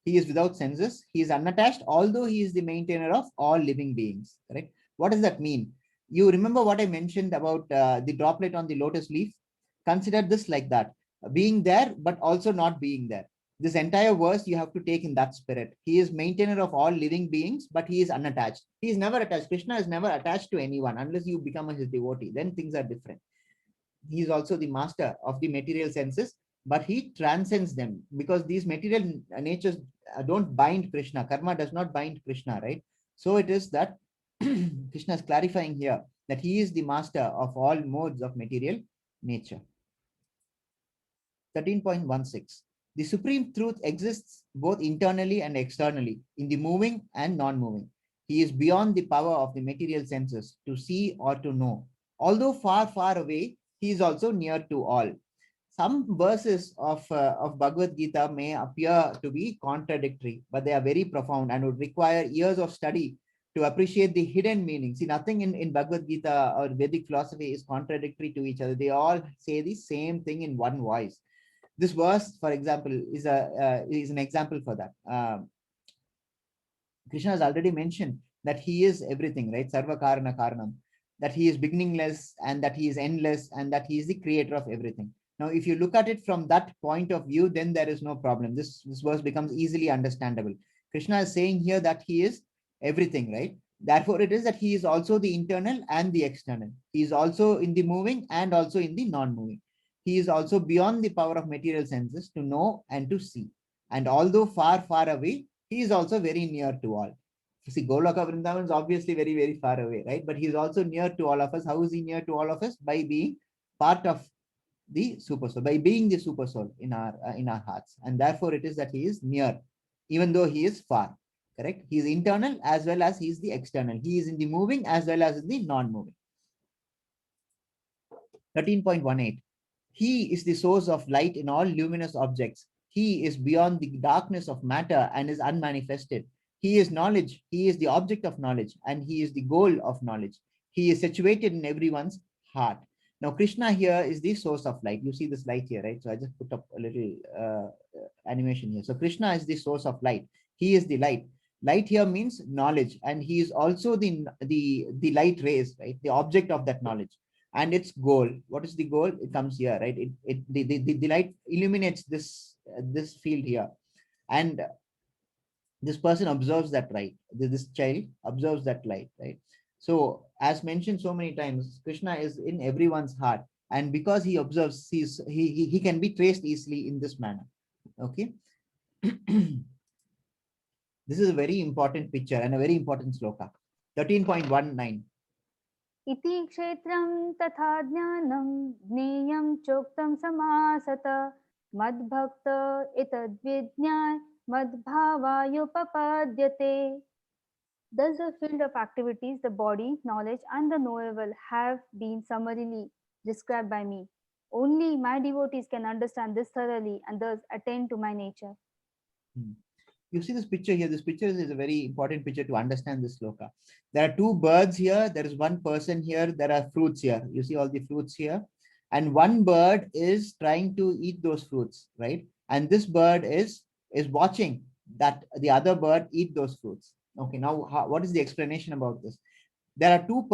S1: He is without senses. He is unattached, although he is the maintainer of all living beings. Correct? What does that mean? You remember what I mentioned about the droplet on the lotus leaf? Consider this like that. Being there, but also not being there. This entire verse you have to take in that spirit. He is maintainer of all living beings, but he is unattached. He is never attached. Krishna is never attached to anyone unless you become his devotee. Then things are different. He is also the master of the material senses, but he transcends them because these material natures don't bind Krishna. Karma does not bind Krishna, right? So it is that Krishna is clarifying here that he is the master of all modes of material nature. 13.16. The supreme truth exists both internally and externally, in the moving and non-moving. He is beyond the power of the material senses to see or to know. Although far, far away, he is also near to all. Some verses of Bhagavad Gita may appear to be contradictory, but they are very profound and would require years of study to appreciate the hidden meaning. See, nothing in Bhagavad Gita or Vedic philosophy is contradictory to each other. They all say the same thing in one voice. This verse, for example, is an example for that. Krishna has already mentioned that he is everything, right? Sarva Karana Karanam, that he is beginningless and that he is endless and that he is the creator of everything. Now, if you look at it from that point of view, then there is no problem. This verse becomes easily understandable. Krishna is saying here that he is everything, right? Therefore, it is that he is also the internal and the external. He is also in the moving and also in the non-moving. He is also beyond the power of material senses to know and to see. And although far, far away, he is also very near to all. See, Goloka Vrindavan is obviously very, very far away, right? But he is also near to all of us. How is he near to all of us? By being part of the super soul, by being the super soul in our hearts. And therefore it is that he is near, even though he is far. Correct? He is internal as well as he is the external. He is in the moving as well as in the non-moving. 13.18. He is the source of light in all luminous objects. He is beyond the darkness of matter and is unmanifested. He is knowledge. He is the object of knowledge and he is the goal of knowledge. He is situated in everyone's heart. Now, Krishna here is the source of light. You see this light here, right? So I just put up a little animation here. So Krishna is the source of light. He is the light. Light here means knowledge, and he is also the light rays, right? The object of that knowledge. And its goal. What is the goal? It comes here, right? The light illuminates this field here, and this person observes that light. This child observes that light, right? So, as mentioned so many times, Krishna is in everyone's heart, and because he observes, he can be traced easily in this manner. Okay. This is a very important picture and a very important sloka. 13.19.
S3: इति क्षेत्रं तथा ज्ञानं ज्ञेयं चोक्तं समासत मद्भक्त एतद्विज्ञाय मद्भावायोपपद्यते. Thus the field of activities, the body, knowledge and the knowable have been summarily described by me. Only my devotees can understand this thoroughly and thus attain to my nature.
S1: You see this picture here. This picture is a very important picture to understand this sloka. There are two birds here. There is one person here. There are fruits here. You see all the fruits here. And one bird is trying to eat those fruits, right? And this bird is watching that the other bird eat those fruits. Okay, now what is the explanation about this? There are two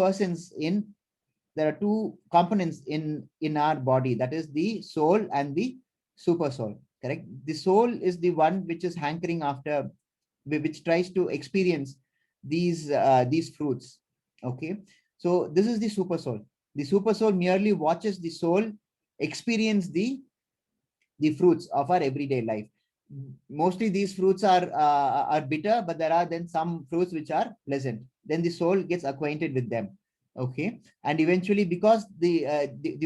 S1: components in our body. That is the soul and the super soul. Correct. The soul is the one which is hankering after, which tries to experience these fruits. Okay. So this is the super soul. The super soul merely watches the soul experience the fruits of our everyday life. Mostly these fruits are bitter, but there are then some fruits which are pleasant. Then the soul gets acquainted with them. Okay, and eventually, because the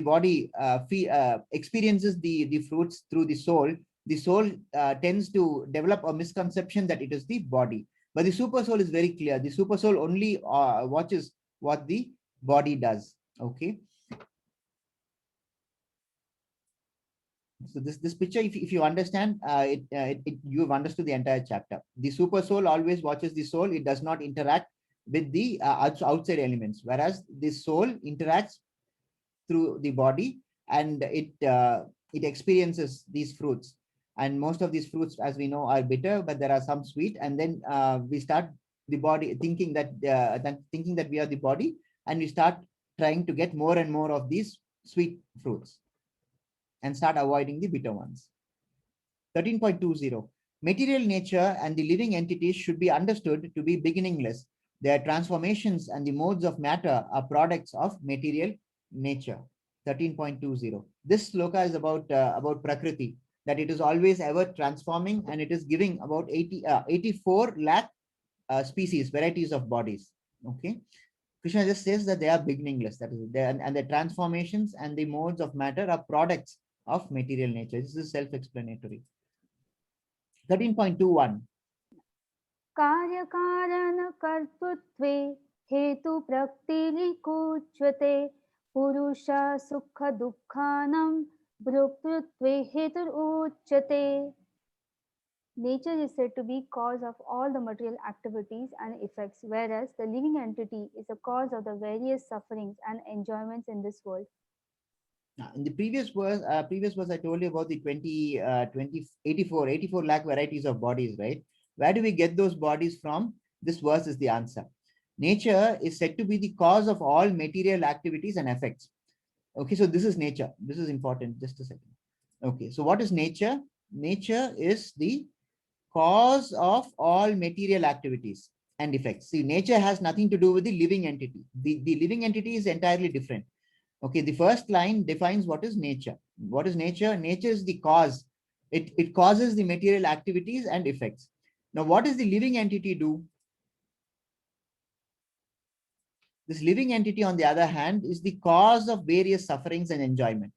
S1: body experiences the fruits through the soul tends to develop a misconception that it is the body. But the super soul is very clear. The super soul only watches what the body does. Okay. So this picture, if you understand you've understood the entire chapter. The super soul always watches the soul. It does not interact with the outside elements, whereas the soul interacts through the body and it experiences these fruits. And most of these fruits, as we know, are bitter, but there are some sweet. And then we start the body thinking that we are the body, and we start trying to get more and more of these sweet fruits and start avoiding the bitter ones. 13.20. Material nature and the living entities should be understood to be beginningless. Their transformations and the modes of matter are products of material nature. 13.20. This sloka is about Prakriti, that it is always ever transforming, and it is giving about 84 lakh species, varieties of bodies. Okay. Krishna just says that they are beginningless. That is, and the transformations and the modes of matter are products of material nature. This is self-explanatory. 13.21.
S3: कार्यकारणकर्तृत्वे हेतुप्रकृतिरिकुच्यते पुरुष सुखदुःखानां भोक्तृत्वे हेतुरुच्यते. Nature is said to be cause of all the material activities and effects, whereas the living entity is the cause of the various sufferings and enjoyments in this world.
S1: Now, in the previous verse, I told you about the 84 lakh varieties of bodies, right? Where do we get those bodies from? This verse is the answer. Nature is said to be the cause of all material activities and effects. Okay, so this is nature. This is important. Just a second. Okay, so what is nature? Nature is the cause of all material activities and effects. See, nature has nothing to do with the living entity. The living entity is entirely different. Okay, the first line defines what is nature. What is nature? Nature is the cause. It causes the material activities and effects. Now, what does the living entity do? This living entity, on the other hand, is the cause of various sufferings and enjoyment.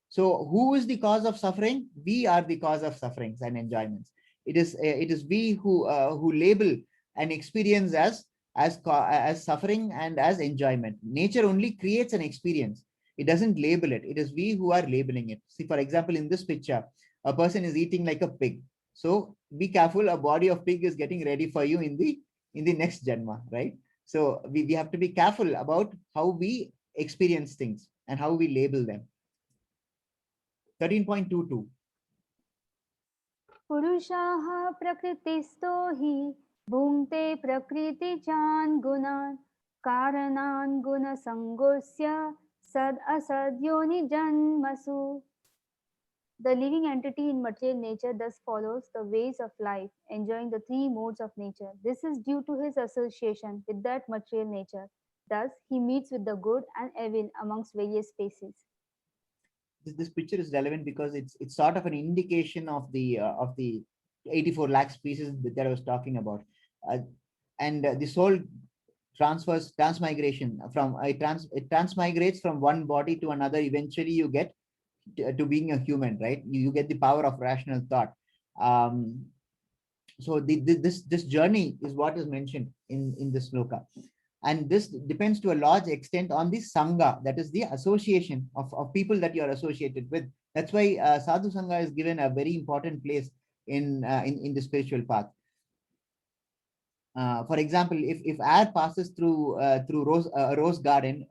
S1: So who is the cause of suffering? We are the cause of sufferings and enjoyments. It is we who label an experience as suffering and as enjoyment. Nature only creates an experience. It doesn't label it. It is we who are labeling it. See, for example, in this picture, a person is eating like a pig. So be careful, a body of pig is getting ready for you in the next Janma, right? So we have to be careful about how we experience things and how we label them. 13.22.
S3: Purushaha prakritisто hi bhunte prakritijan gunan karanan guna sangosya sad asadyoni janmasu. The living entity in material nature thus follows the ways of life, enjoying the three modes of nature. This is due to his association with that material nature. Thus, he meets with the good and evil amongst various species.
S1: This picture is relevant because it's sort of an indication of the 84 lakh species that I was talking about, and the soul transmigration from it transmigrates from one body to another. Eventually, you get to being a human, right? You get the power of rational thought. So this journey is what is mentioned in this sloka. And this depends to a large extent on the sangha, that is the association of people that you are associated with. That's why sadhu sangha is given a very important place in the spiritual path. For example, if air passes through a rose garden,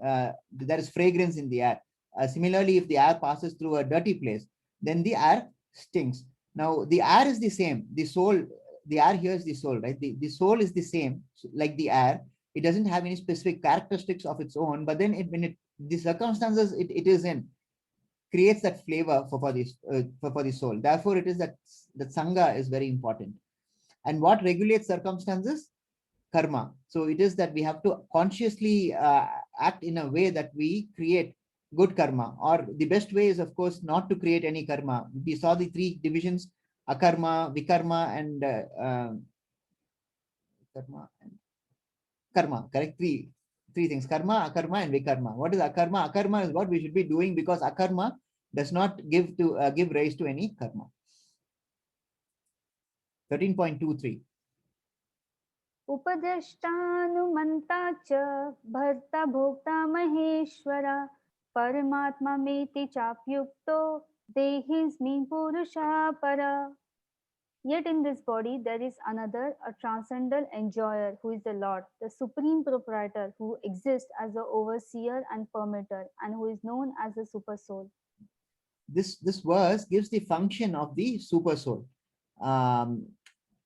S1: there is fragrance in the air. Similarly, if the air passes through a dirty place, then the air stinks. Now, the air is the same. The soul, the air here is the soul, right? The soul is the same, like the air. It doesn't have any specific characteristics of its own, but then the circumstances it is in creates that flavor for the soul. Therefore, it is that sangha is very important. And what regulates circumstances? Karma. So it is that we have to consciously act in a way that we create good karma, or the best way is, of course, not to create any karma. We saw the three divisions: akarma, vikarma, and karma. Correct? Three things: karma, akarma, and vikarma. What is akarma? Akarma is what we should be doing, because akarma does not give rise to any karma. 13.23.
S3: Upadrishtanumanta cha bharta bhokta maheshwara paramatma meti chapyukto dehismin purusha para. Yet in this body there is another, a transcendental enjoyer who is the Lord, the supreme proprietor who exists as the overseer and permitter and who is known as the super soul.
S1: This verse gives the function of the super soul.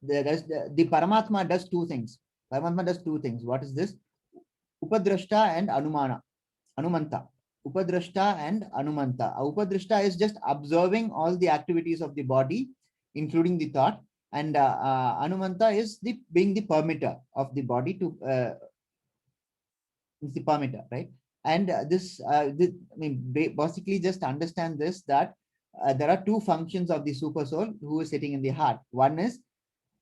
S1: The Paramatma does two things. Paramatma does two things. What is this? Upadrashta and Anumanta. Upadrashta and Anumanta. Upadrashta is just observing all the activities of the body, including the thought, and Anumanta is being the permitter of the body to is the permitter, right? And basically just understand this, that there are two functions of the super soul who is sitting in the heart. One is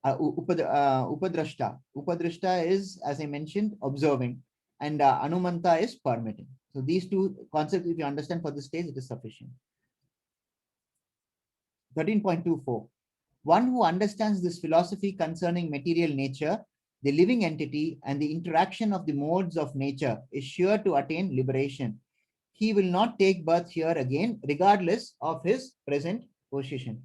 S1: Upadrashta. Upadrashta is, as I mentioned, observing, and Anumanta is permitting. So these two concepts, if you understand for this stage, it is sufficient. 13.24. One who understands this philosophy concerning material nature, the living entity, and the interaction of the modes of nature is sure to attain liberation. He will not take birth here again, regardless of his present position.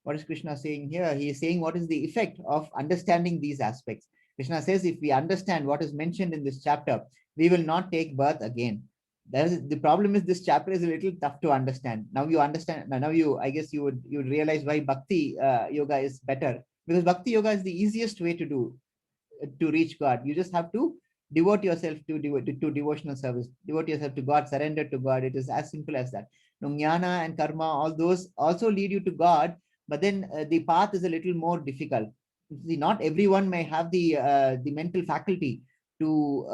S1: What is Krishna saying here? He is saying what is the effect of understanding these aspects. Krishna says if we understand what is mentioned in this chapter, we will not take birth again. The problem is this chapter is a little tough to understand. Now you understand. Now you, I guess you would realize why bhakti yoga is better, because bhakti yoga is the easiest way to do to reach God. You just have to devote yourself to devotional service, devote yourself to God, surrender to God. It is as simple as that. Now, jnana and karma, all those also lead you to God, but then the path is a little more difficult. See, not everyone may have the mental faculty to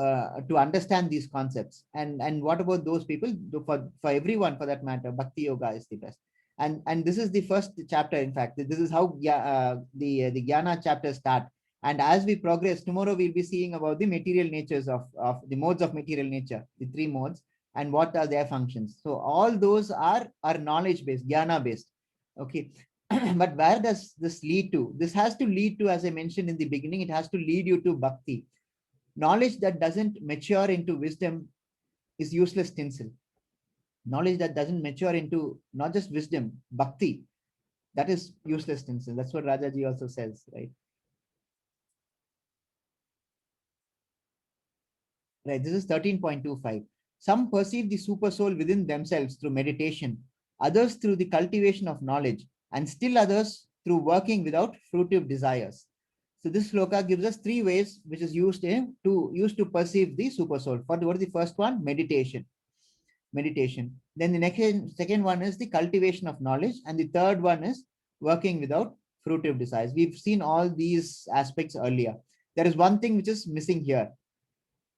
S1: understand these concepts. And what about those people? For everyone, for that matter, bhakti yoga is the best. And this is the first chapter. In fact, this is how the jnana chapter start. And as we progress, tomorrow we'll be seeing about the material natures of the modes of material nature, the three modes, and what are their functions. So all those are knowledge based, jnana based. Okay. But where does this lead to? This has to lead to, as I mentioned in the beginning, it has to lead you to bhakti. Knowledge that doesn't mature into wisdom is useless tinsel. Knowledge that doesn't mature into not just wisdom, bhakti, that is useless tinsel. That's what Rajaji also says, right? Right, this is 13.25. Some perceive the super soul within themselves through meditation, others through the cultivation of knowledge, and still others through working without fruitive desires. So this sloka gives us three ways which is used to perceive the super soul. What is the first one? Meditation. Meditation. Then the second one is the cultivation of knowledge, and the third one is working without fruitive desires. We've seen all these aspects earlier. There is one thing which is missing here.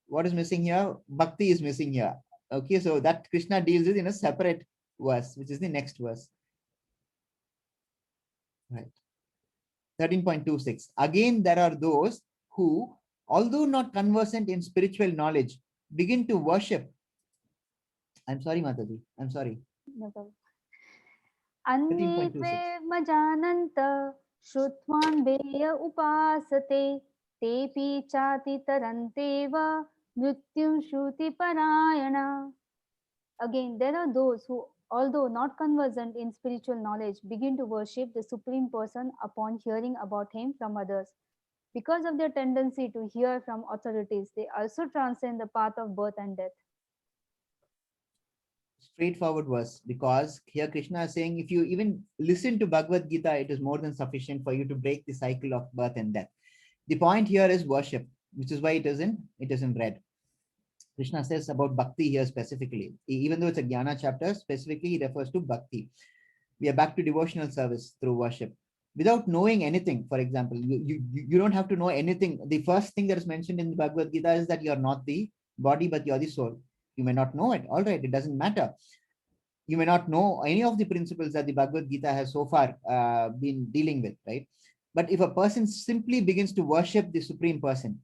S1: What is missing here? Bhakti is missing here. Okay, so that Krishna deals with in a separate verse, which is the next verse. Right. 13.26. Again, there are those who, although not conversant in spiritual knowledge, begin to worship. I'm sorry, Mataji. I'm sorry.
S3: अन्ये
S1: 13.26.
S3: त्वेव जानन्त श्रुत्वान् वेय उपासते तेऽपि चातितरन्तेव मृत्युं श्रुतिपरायणा. Again, there are those who, although not conversant in spiritual knowledge, begin to worship the Supreme Person upon hearing about him from others. Because of their tendency to hear from authorities, they also transcend the path of birth and death.
S1: Straightforward verse, because here Krishna is saying if you even listen to Bhagavad Gita, it is more than sufficient for you to break the cycle of birth and death. The point here is worship, which is why it is in red. Krishna says about bhakti here specifically. Even though it's a jnana chapter, specifically he refers to bhakti. We are back to devotional service through worship. Without knowing anything, for example, you don't have to know anything. The first thing that is mentioned in the Bhagavad Gita is that you are not the body, but you are the soul. You may not know it. All right, it doesn't matter. You may not know any of the principles that the Bhagavad Gita has so far been dealing with, right? But if a person simply begins to worship the Supreme Person,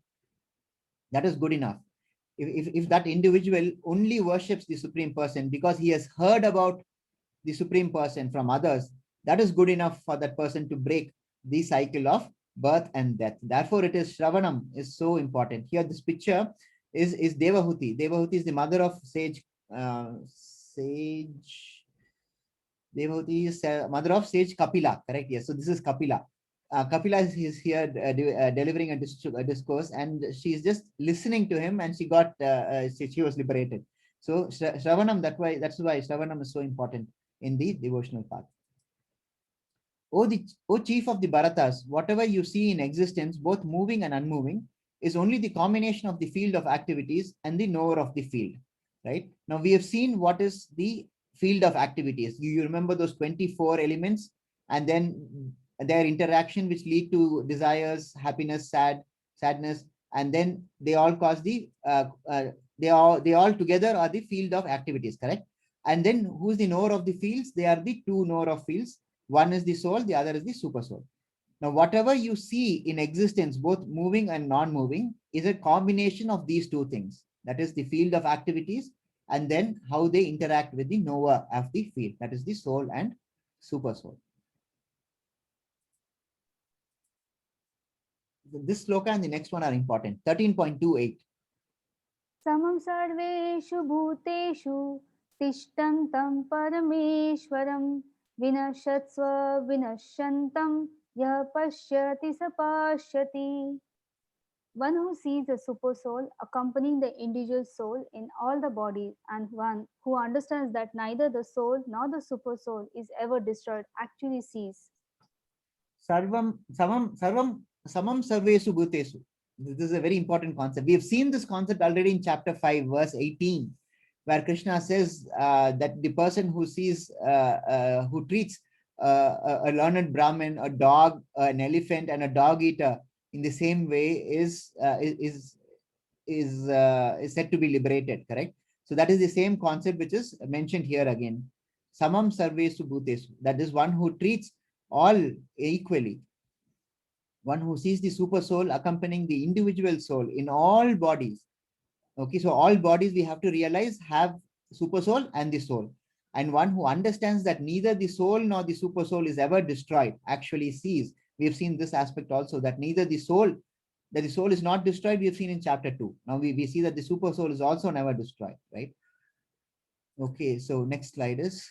S1: that is good enough. If that individual only worships the Supreme Person because he has heard about the Supreme Person from others, that is good enough for that person to break the cycle of birth and death. Therefore, it is Shravanam is so important. Here, this picture is Devahuti. Devahuti is the mother of sage. Devahuti is mother of sage Kapila, correct? Yes. So this is Kapila. Kapila is here delivering a discourse, and she's just listening to him, and she got she was liberated. So Shravanam, that's why Shravanam is so important in the devotional path. O chief of the Bharatas, whatever you see in existence, both moving and unmoving, is only the combination of the field of activities and the knower of the field. Right? Now we have seen what is the field of activities. You remember those 24 elements, and then their interaction which lead to desires, happiness, sadness, and then they all cause they all together are the field of activities, correct? And then who's the knower of the fields? They are the two knower of fields. One is the soul, the other is the super soul. Now, whatever you see in existence, both moving and non-moving, is a combination of these two things. That is the field of activities, and then how they interact with the knower of the field. That is the soul and super soul. this sloka and the next one are important. 13.28.
S3: Samam sarveshu bhuteshu tishtantam parameshwaram vinashatsva vinashantam yah pashyati sapashyati. One who sees the super soul accompanying the individual soul in all the bodies, and one who understands that neither the soul nor the super soul is ever destroyed actually sees.
S1: Samam sarvesu bhutesu. This is a very important concept. We have seen this concept already in chapter 5, verse 18, where Krishna says that the person who sees, who treats a learned Brahmin, a dog, an elephant, and a dog eater in the same way is said to be liberated. Correct. So that is the same concept which is mentioned here again. Samam sarvesu bhutesu. That is one who treats all equally. One who sees the super soul accompanying the individual soul in all bodies. Okay, so all bodies we have to realize have super soul and the soul. And one who understands that neither the soul nor the super soul is ever destroyed actually sees. We have seen this aspect also, that neither the soul, that the soul is not destroyed, we have seen in chapter 2. Now we see that the super soul is also never destroyed, right? Okay, so next slide is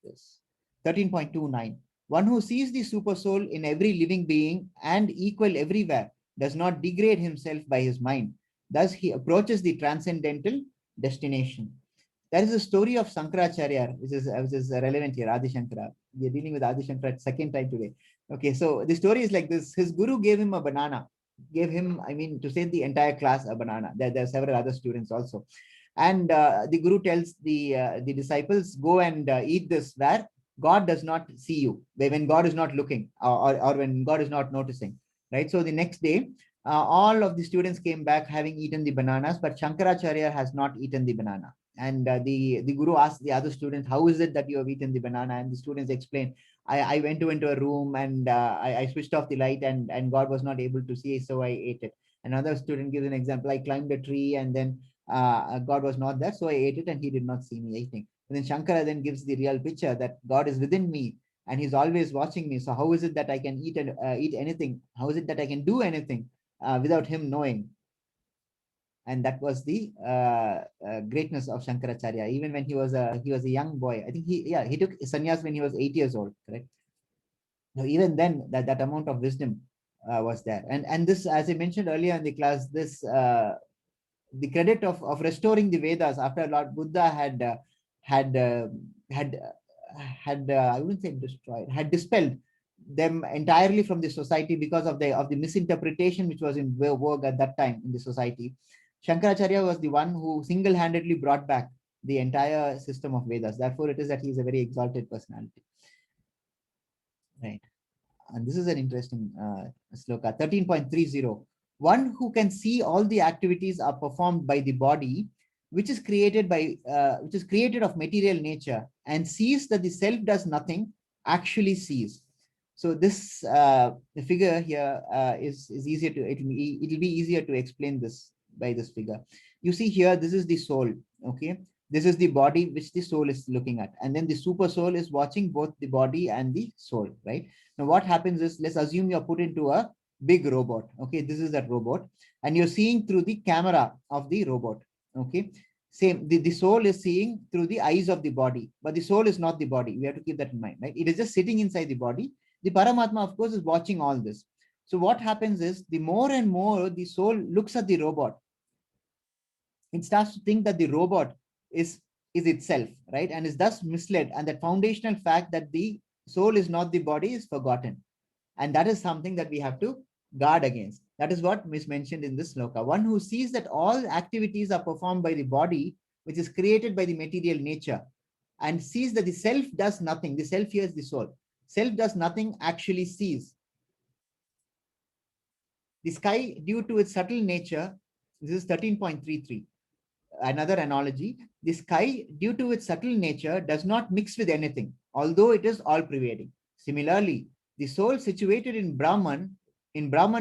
S1: this. 13.29. One who sees the super soul in every living being and equal everywhere does not degrade himself by his mind. Thus, he approaches the transcendental destination. There is a story of Shankaracharya, which is relevant here, Adi Shankara. We are dealing with Adi Shankara second time today. Okay, so the story is like this. His guru gave him a banana, gave him, I mean, to say the entire class a banana. There are several other students also. And the guru tells the disciples, go and eat this where God does not see you, when God is not looking, or when God is not noticing, right? So the next day, all of the students came back having eaten the bananas, but Shankaracharya has not eaten the banana. And the guru asked the other students, how is it that you have eaten the banana? And the students explained, I went into a room and I switched off the light and God was not able to see, so I ate it. Another student gives an example, I climbed a tree and then God was not there, so I ate it and he did not see me eating. And then Shankara then gives the real picture that God is within me and he's always watching me. So how is it that I can eat anything? How is it that I can do anything without him knowing? And that was the greatness of Shankaracharya. Even when he was a young boy, I think he took sannyas when he was 8 years old, correct? Now, even then, that amount of wisdom was there. And this, as I mentioned earlier in the class, this the credit of restoring the Vedas after Lord Buddha had I wouldn't say destroyed, had dispelled them entirely from the society because of the misinterpretation which was in vogue at that time in the society. Shankaracharya was the one who single-handedly brought back the entire system of Vedas. Therefore, it is that he is a very exalted personality. Right. And this is an interesting sloka. 13.30. One who can see all the activities are performed by the body, which is created of material nature, and sees that the self does nothing, actually sees. So this the figure here is easier to, it'll be easier to explain this by this figure. You see here, this is the soul. Okay, this is the body which the soul is looking at, and then the super soul is watching both the body and the soul, right? Now what happens is, let's assume you're put into a big robot. Okay, this is that robot, and you're seeing through the camera of the robot. Okay, same, the soul is seeing through the eyes of the body, but the soul is not the body. We have to keep that in mind, right? It is just sitting inside the body. The Paramatma, of course, is watching all this. So what happens is, the more and more the soul looks at the robot, it starts to think that the robot is itself, right? And is thus misled, and that foundational fact that the soul is not the body is forgotten. And that is something that we have to guard against. That is what is mentioned in this sloka. One who sees that all activities are performed by the body, which is created by the material nature, and sees that the self does nothing. The self here is the soul. Self does nothing, actually sees. The sky, due to its subtle nature, this is 13.33. Another analogy, the sky, due to its subtle nature, does not mix with anything, although it is all pervading. Similarly, the soul situated in Brahman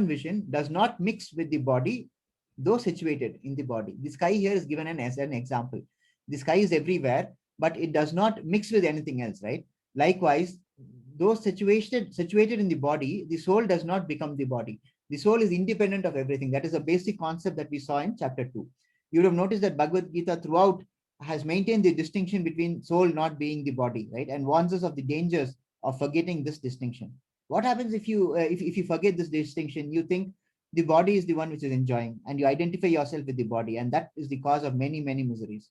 S1: vision, does not mix with the body, though situated in the body. The sky here is given as an example. The sky is everywhere, but it does not mix with anything else, right? Likewise, those situated in the body, the soul does not become the body. The soul is independent of everything. That is a basic concept that we saw in chapter 2. You would have noticed that Bhagavad Gita throughout has maintained the distinction between soul not being the body, right? And warns us of the dangers of forgetting this distinction. What happens if you if you forget this distinction? You think the body is the one which is enjoying, and you identify yourself with the body, and that is the cause of many, many miseries.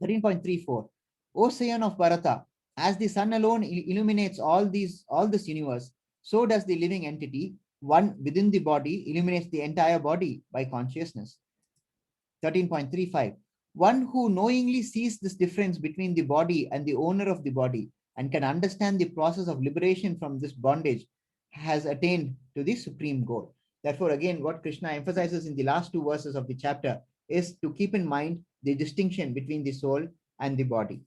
S1: 13.34. O son of Bharata, as the sun alone illuminates all this universe, so does the living entity, one within the body, illuminates the entire body by consciousness. 13.35. One who knowingly sees this difference between the body and the owner of the body and can understand the process of liberation from this bondage has attained to the supreme goal. Therefore, again, what Krishna emphasizes in the last 2 verses of the chapter is to keep in mind the distinction between the soul and the body.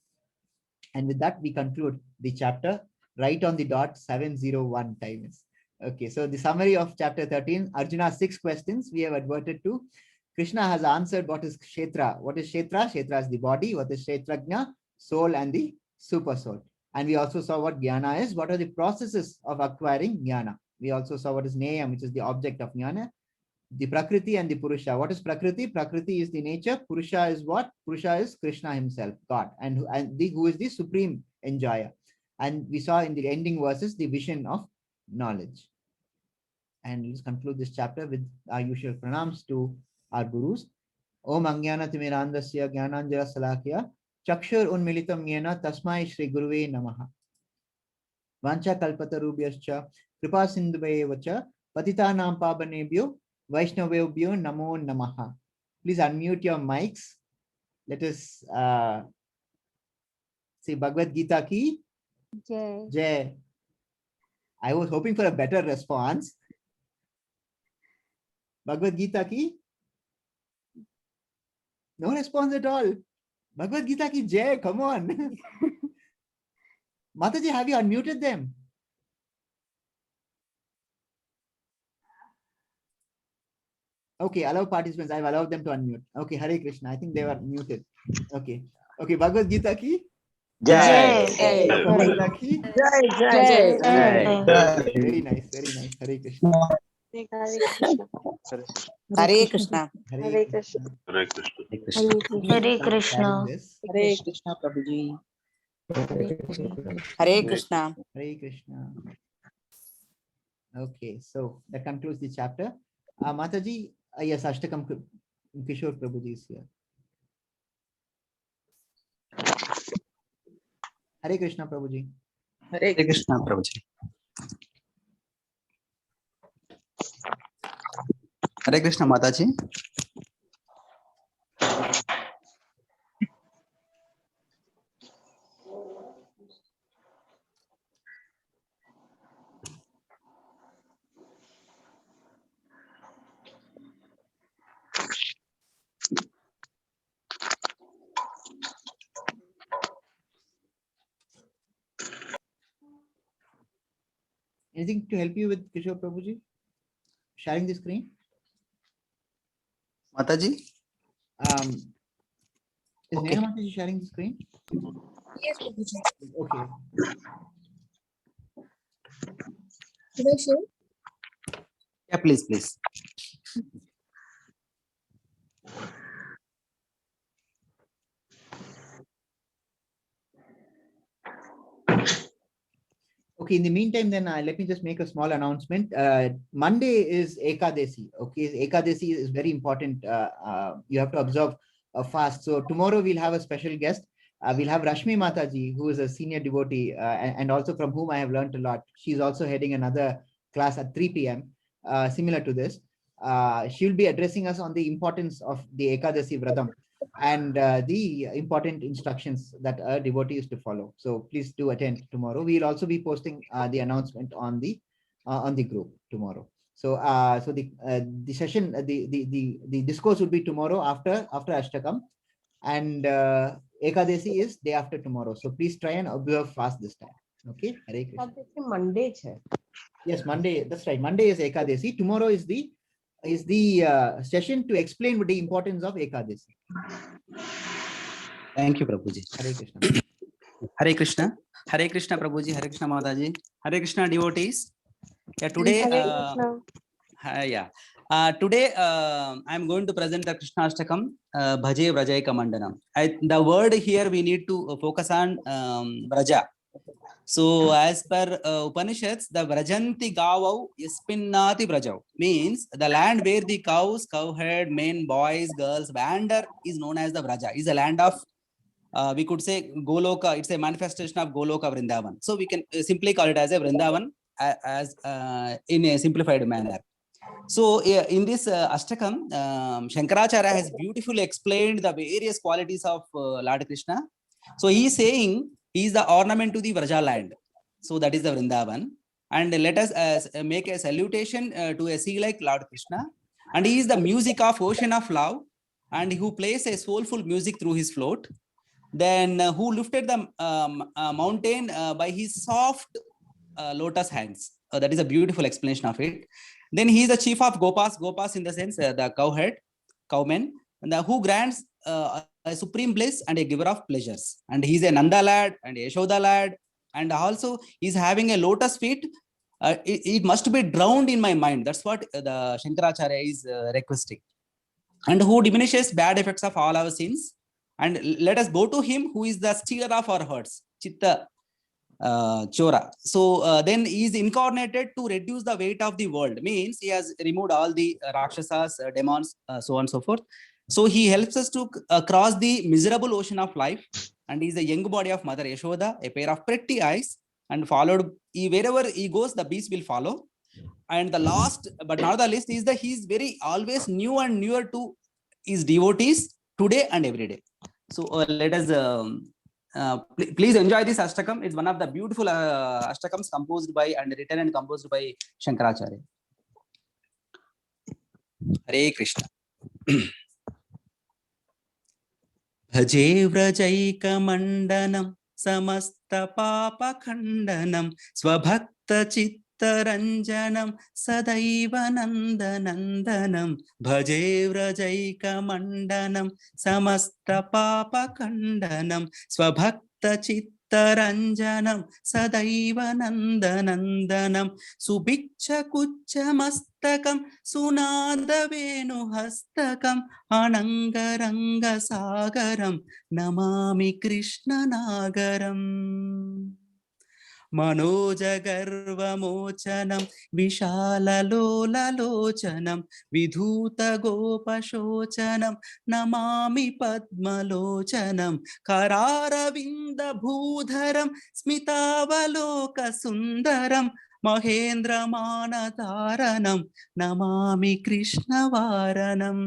S1: And with that, we conclude the chapter right on the dot. 7:01 time is. Okay, so the summary of chapter 13, Arjuna's 6 questions we have adverted to. Krishna has answered what is Kshetra. What is Kshetra? Kshetra is the body. What is Kshetrajna? Soul and the super soul. And we also saw what Jnana is. What are the processes of acquiring Jnana? We also saw what is Neyam, which is the object of Jnana. The Prakriti and the Purusha. What is Prakriti? Prakriti is the nature. Purusha is what? Purusha is Krishna himself, God, and who is the supreme enjoyer. And we saw in the ending verses the vision of knowledge. And let's conclude this chapter with our usual pranams to our gurus. Om Angyana Timirandasya Jnananjana Salakya Chakshur Unmilitam Yena Tasmai Shri Guruve Namaha. Vancha Kalpatarubhyascha Kripa Sindhuvayevacha Patitanam Pabanebhyo Vaishnavebhyo Namo Namaha. Please unmute your mics. Let us say Bhagavad Gita ki
S3: Jai.
S1: Jai. I was hoping for a better response. Bhagavad Gita ki? No response at all. Bhagavad Gita ki Jai, come on. Mataji, have you unmuted them? Okay, allow participants. I've allowed them to unmute. Okay, Hare Krishna. I think they were muted. Okay. Okay, Bhagavad Gita ki?
S5: Jai.
S1: Bhagavad Gita ki?
S5: Jai.
S1: Very nice, very nice. Hare Krishna.
S5: Hare Krishna.
S1: Hare Krishna.
S6: Hare Krishna.
S4: Hare Krishna.
S5: Hare Krishna, Prabhuji. Hare Krishna.
S1: Hare Krishna. Okay, so that concludes the chapter. Mataji, yes, Ashtakam Kishore Prabhuji is here. Hare Krishna Prabhuji.
S5: Hare Krishna, Prabhuji.
S7: Hare Krishna Mataji.
S1: Anything to help you with Kishore Prabhuji? Sharing the screen?
S7: Mataji.
S1: Is
S7: Okay.
S1: Neha Mataji sharing the screen?
S4: Yes, Prabhuji.
S1: Okay.
S4: Should I share?
S7: Yeah, please.
S1: Okay, in the meantime, then let me just make a small announcement. Monday is Ekadasi. Okay, Ekadasi is very important. You have to observe a fast. So tomorrow we'll have a special guest. We'll have Rashmi Mataji, who is a senior devotee and also from whom I have learned a lot. She's also heading another class at 3 p.m. Similar to this. She'll be addressing us on the importance of the Ekadasi Vratam and the important instructions that a devotee is to follow. So please do attend tomorrow. We'll also be posting the announcement on the group tomorrow. So the session, the discourse will be tomorrow after Ashtakam, and Ekadasi is day after tomorrow. So please try and observe fast this time. Okay, Hare Krishna.
S5: Monday.
S1: Yes, Monday. That's right. Monday is Ekadasi. Tomorrow is the session to explain the importance of Ekadasi.
S7: Thank you, Prabhuji.
S1: Hare Krishna.
S7: Hare Krishna. Hare Krishna, Prabhuji. Hare Krishna Mataji. Hare Krishna devotees. Yeah, today,
S4: Hare Krishna.
S7: yeah. Today, I'm going to present the Krishna Ashtakam, Bhaje Vrajaika Mandanam. The word here we need to focus on Vraja. So, as per Upanishads, the Vrajanti Gavau Yaspinnati Vrajau means the land where the cows, cowherd, men, boys, girls wander is known as the Vraja. Is a land of we could say Goloka. It's a manifestation of Goloka Vrindavan. So we can simply call it as a Vrindavan as in a simplified manner. So in this Ashtakam, Shankaracharya has beautifully explained the various qualities of Lord Krishna. So he is saying he is the ornament to the Vraja land. So that is the Vrindavan. And let us make a salutation to a sea like Lord Krishna. And he is the music of ocean of love, and who plays a soulful music through his float. Then who lifted the mountain by his soft lotus hands. That is a beautiful explanation of it. Then he is the chief of Gopas. Gopas in the sense the cowhead, cowmen, and who grants a supreme bliss and a giver of pleasures. And he is a Nanda lad and a Yashoda lad, and also he is having a lotus feet. It must be drowned in my mind. That's what the Shankaracharya is requesting. And who diminishes bad effects of all our sins. And let us go to him who is the stealer of our hearts, Chitta Chora. So then he is incarnated to reduce the weight of the world. Means he has removed all the Rakshasas, demons, so on and so forth. So he helps us to cross the miserable ocean of life. And he is the young body of Mother Yashoda, a pair of pretty eyes. And followed, wherever he goes, the beast will follow. And the last but not the least is that he is very always new and newer to his devotees today and every day. So let us please enjoy this Ashtakam. It's one of the beautiful Ashtakams composed by and written and composed by Shankaracharya. Hare Krishna. Bhaje Vrajaika Mandanam Samasta Papa Khandanam Swabhakta Chittaranjanam Sadaiva Nandanandanam Bhaje Vrajaika Mandanam Samasta Papa Khandanam Swabhakta Chittaranjanam Sadaiva Nandanandanam Subhiksha Kucha Mastakam Sunada Venu Hastakam Anangaranga Sagaram Namami Krishna Nagaram Manojagarva Mochanam Vishala Lola Lochanam Vidhuta Gopashochanam Namami Padma Lochanam Kararavinda Bhudharam Smitavaloka Sundaram Mahendra Manataranam Namami Krishna Varanam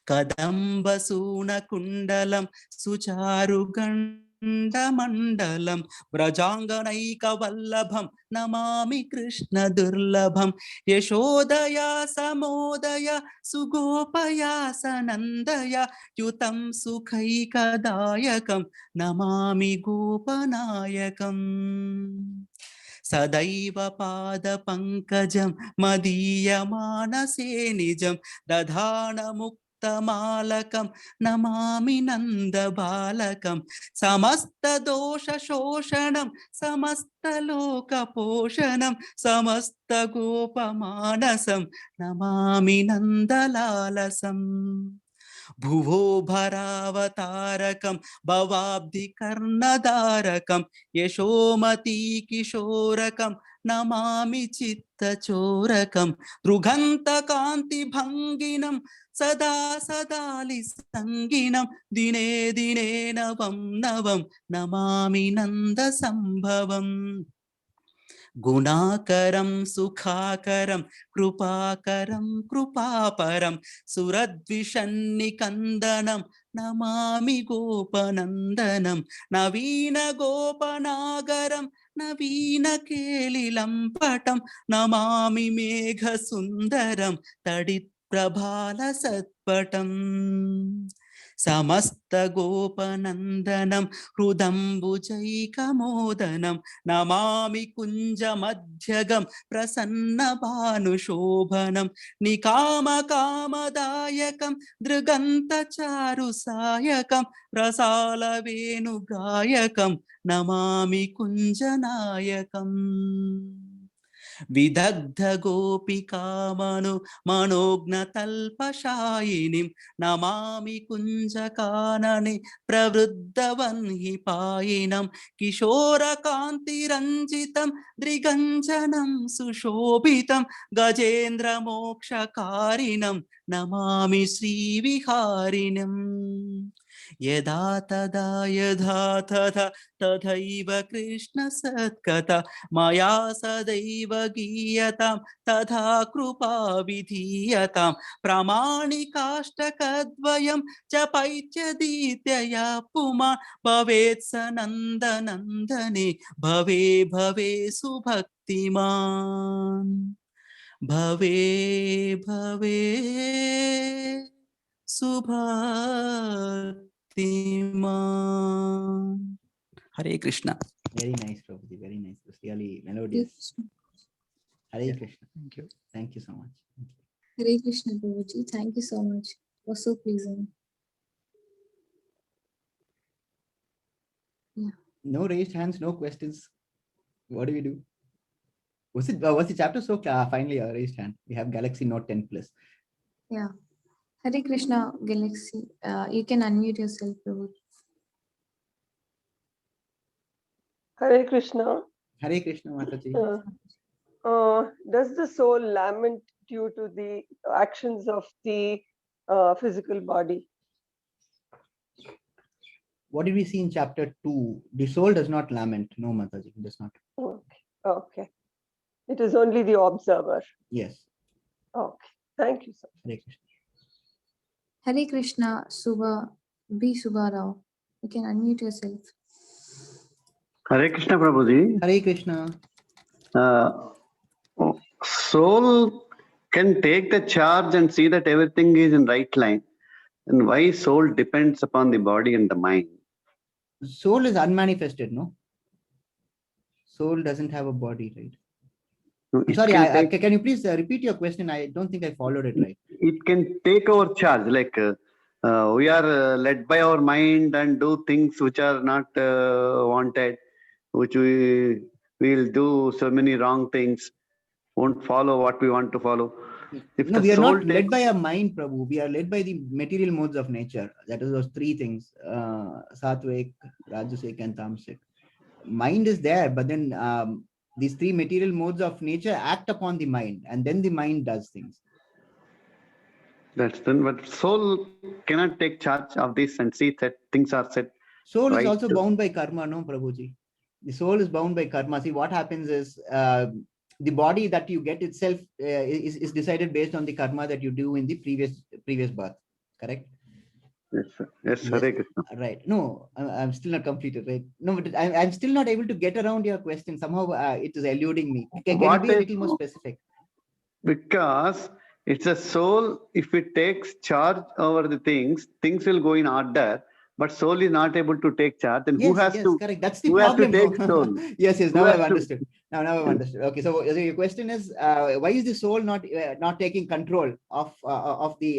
S7: Kadambasuna Kundalam Sucharu Mandalam Vrajanganaika Vallabham Namami Krishna Durlabham Yashodaya Samodaya Sugopaya Sanandaya Yutam Sukhaika Dayakam Namami Gopanayakam Sadaiva Pada Pankajam Madhya Manase Nijam Dadhana Malakam Namami Nanda Balakam Samasta Dosha Shoshanam Samasta Loka Poshanam Samasta Gopa Manasam Namami Nanda Lalasam Bhuvo Bharavatarakam Bhavabdi Karnadarakam Yashomati Kishorakam Namami Chitta Chorakam Druganta Kanti Bhanginam Sada Sadali Sanginam Dine Dine Navam Navam Namami Nanda Sambhavam Gunakaram Sukhakaram Krupakaram Krupaparam Suradvishanni Kandanam Namami Gopanandanam Navina Gopanagaram Navina Kelilampatam Namami Megha Sundaram Tadit Prabhala Satpatam Samasta Gopanandanam Hrudambujaika Modanam Namami Kunja Madhyagam Prasanna Bhanu Shobhanam Nikama Kamadayakam Driganta Charu Sayakam Rasala Venu Gayakam Namami Kunjanayakam విదగ్ధ గోపికామను మనోజ్ఞతల్పశాయినిం నమామి కుంజకానని ప్రవృద్ధవన్హిపాయినం కిశోరకాంతిరంజితం ద్రిగంజనం సుశోభితం గజేంద్రమోక్షకారిణం నమామి శ్రీవిహారిణం యదా తదా యథా తథా తథైవ కృష్ణ సత్కథ మయా సదైవ గీయతాం తథా కృపా విధీయతాం ప్రామాణికాష్టకద్వయం జపైత్యదీత్యయా పుమాన్ భవేత్ స నందనందనే భవే భవే సుభక్తిమాన్ భవే భవే సుభక్తిమాన్. Hare Krishna.
S1: Very nice, Prabhuji. Very nice. It's really melodious. Hare Krishna.
S7: Thank you.
S1: Thank you so much.
S4: Hare Krishna, Prabhuji. Thank you so much. It was so pleasing.
S1: No raised hands, no questions. What do we do? Was the chapter so finally a raised hand? We have Galaxy Note 10 Plus.
S4: Yeah. Hare Krishna, Galaxy. You can unmute yourself, Prabhuji.
S6: Hare Krishna.
S1: Hare Krishna, Mataji.
S6: Does the soul lament due to the actions of the physical body?
S1: What did we see in chapter 2? The soul does not lament. No, Mataji, it does not.
S6: Okay. Okay. It is only the observer.
S1: Yes.
S6: Okay. Thank you, sir.
S1: Hare Krishna.
S4: Hare Krishna, Subha, B. Subharao. You can unmute yourself.
S8: Hare Krishna, Prabhuji.
S1: Hare Krishna.
S8: Soul can take the charge and see that everything is in right line. And why soul depends upon the body and the mind?
S1: Soul is unmanifested, no? Soul doesn't have a body, right?
S8: No, it
S1: Sorry,
S8: can
S1: can you please repeat your question? I don't think I followed it right.
S8: it can take our charge. Like we are led by our mind and do things which are not wanted, which we will do so many wrong things, won't follow what we want to follow. If
S1: No,
S8: the
S1: we are
S8: soul
S1: not led
S8: takes-
S1: by our mind, Prabhu. We are led by the material modes of nature. That is those three things: Satvik, Rajasic, and Tamasic. Mind is there, but then these three material modes of nature act upon the mind, and then the mind does things.
S8: That's then, but soul cannot take charge of this and see that things are set.
S1: Soul is
S8: Right.
S1: also bound by karma, no, Prabhuji? The soul is bound by karma. See, what happens is the body that you get itself is decided based on the karma that you do in the previous birth, correct?
S8: Yes, sir. Yes,
S1: Yes.
S8: Hare Krishna.
S1: Right. No, I'm still not completed, right? No, but I'm still not able to get around your question. Somehow it is eluding me. Can you
S8: What
S1: be a
S8: is-
S1: little more specific?
S8: Because it's a soul, if it takes charge over the things, things will go in order, but soul is not able to take charge. Then who
S1: Yes,
S8: has
S1: yes,
S8: to?
S1: correct. That's the
S8: who has to
S1: problem.
S8: take
S1: no?
S8: soul?
S1: Yes, yes.
S8: Who
S1: Now
S8: has
S1: I've
S8: to-
S1: understood. Now I've understood. Okay, so your question is, why is the soul not taking control of the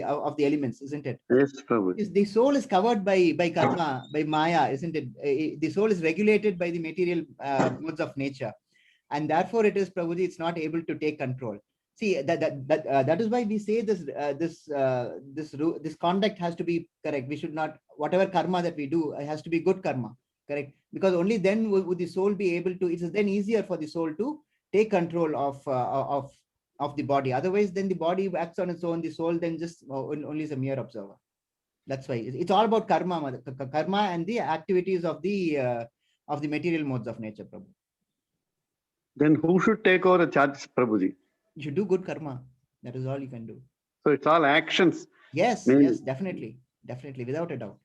S1: elements, isn't it?
S8: Yes, Prabhu.
S1: Yes, the soul is covered by karma, by maya, isn't it? The soul is regulated by the material modes of nature, and therefore it is, Prabhuji, it's not able to take control. See, that is why we say this conduct has to be correct. We should not, whatever karma that we do, it has to be good karma, correct? Because only then would the soul be able to. It is then easier for the soul to take control of the body. Otherwise, then the body acts on its own. The soul then just only is a mere observer. That's why it's all about karma, karma and the activities of the material modes of nature, Prabhu.
S8: Then who should take over the charge, Prabhuji?
S1: You should do good karma. That is all you can do.
S8: So it's all actions.
S1: Yes,
S8: Maybe.
S1: yes, definitely, without a doubt.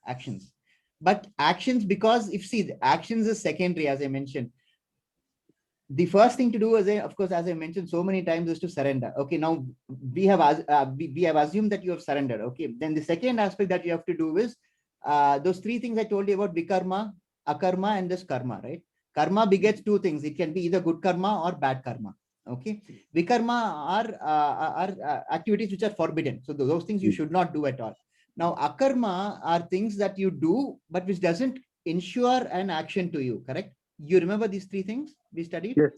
S1: Actions, but actions, because if see, the actions is secondary, as I mentioned. The first thing to do is, of course, as I mentioned so many times, is to surrender. Okay, now we have assumed that you have surrendered. Okay, then the second aspect that you have to do is those three things I told you about: vikarma, akarma, and this karma. Right? Karma begets two things. It can be either good karma or bad karma. Okay, vikarma are activities which are forbidden. So those things you should not do at all. Now, akarma are things that you do, but which doesn't ensure an action to you. Correct? You remember these three things we studied?
S8: Yes.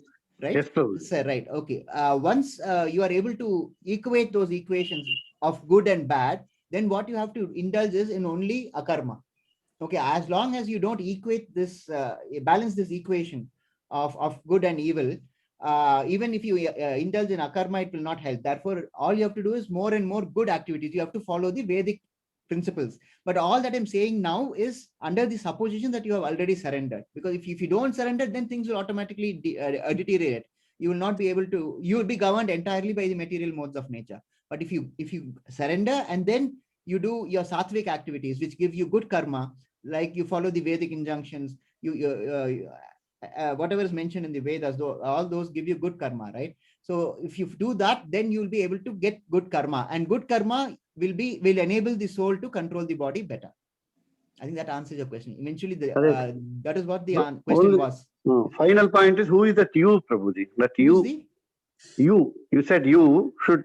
S1: right?
S8: Yes, Prabhuji.
S1: So, right. Okay. Once you are able to equate those equations of good and bad, then what you have to indulge is in only akarma. Okay. As long as you don't equate this, balance this equation of good and evil, even if you indulge in akarma, it will not help. Therefore, all you have to do is more and more good activities. You have to follow the Vedic principles. But all that I'm saying now is under the supposition that you have already surrendered. Because if you don't surrender, then things will automatically deteriorate. You will not be able to, you will be governed entirely by the material modes of nature. But if you surrender and then you do your sattvic activities, which give you good karma, like you follow the Vedic injunctions, whatever is mentioned in the Vedas, all those give you good karma, right? So if you do that, then you'll be able to get good karma, and good karma will enable the soul to control the body better. I think that answers your question. Eventually, that is what the question was.
S8: Final point is, who is that you, Prabhuji? That you, you said you should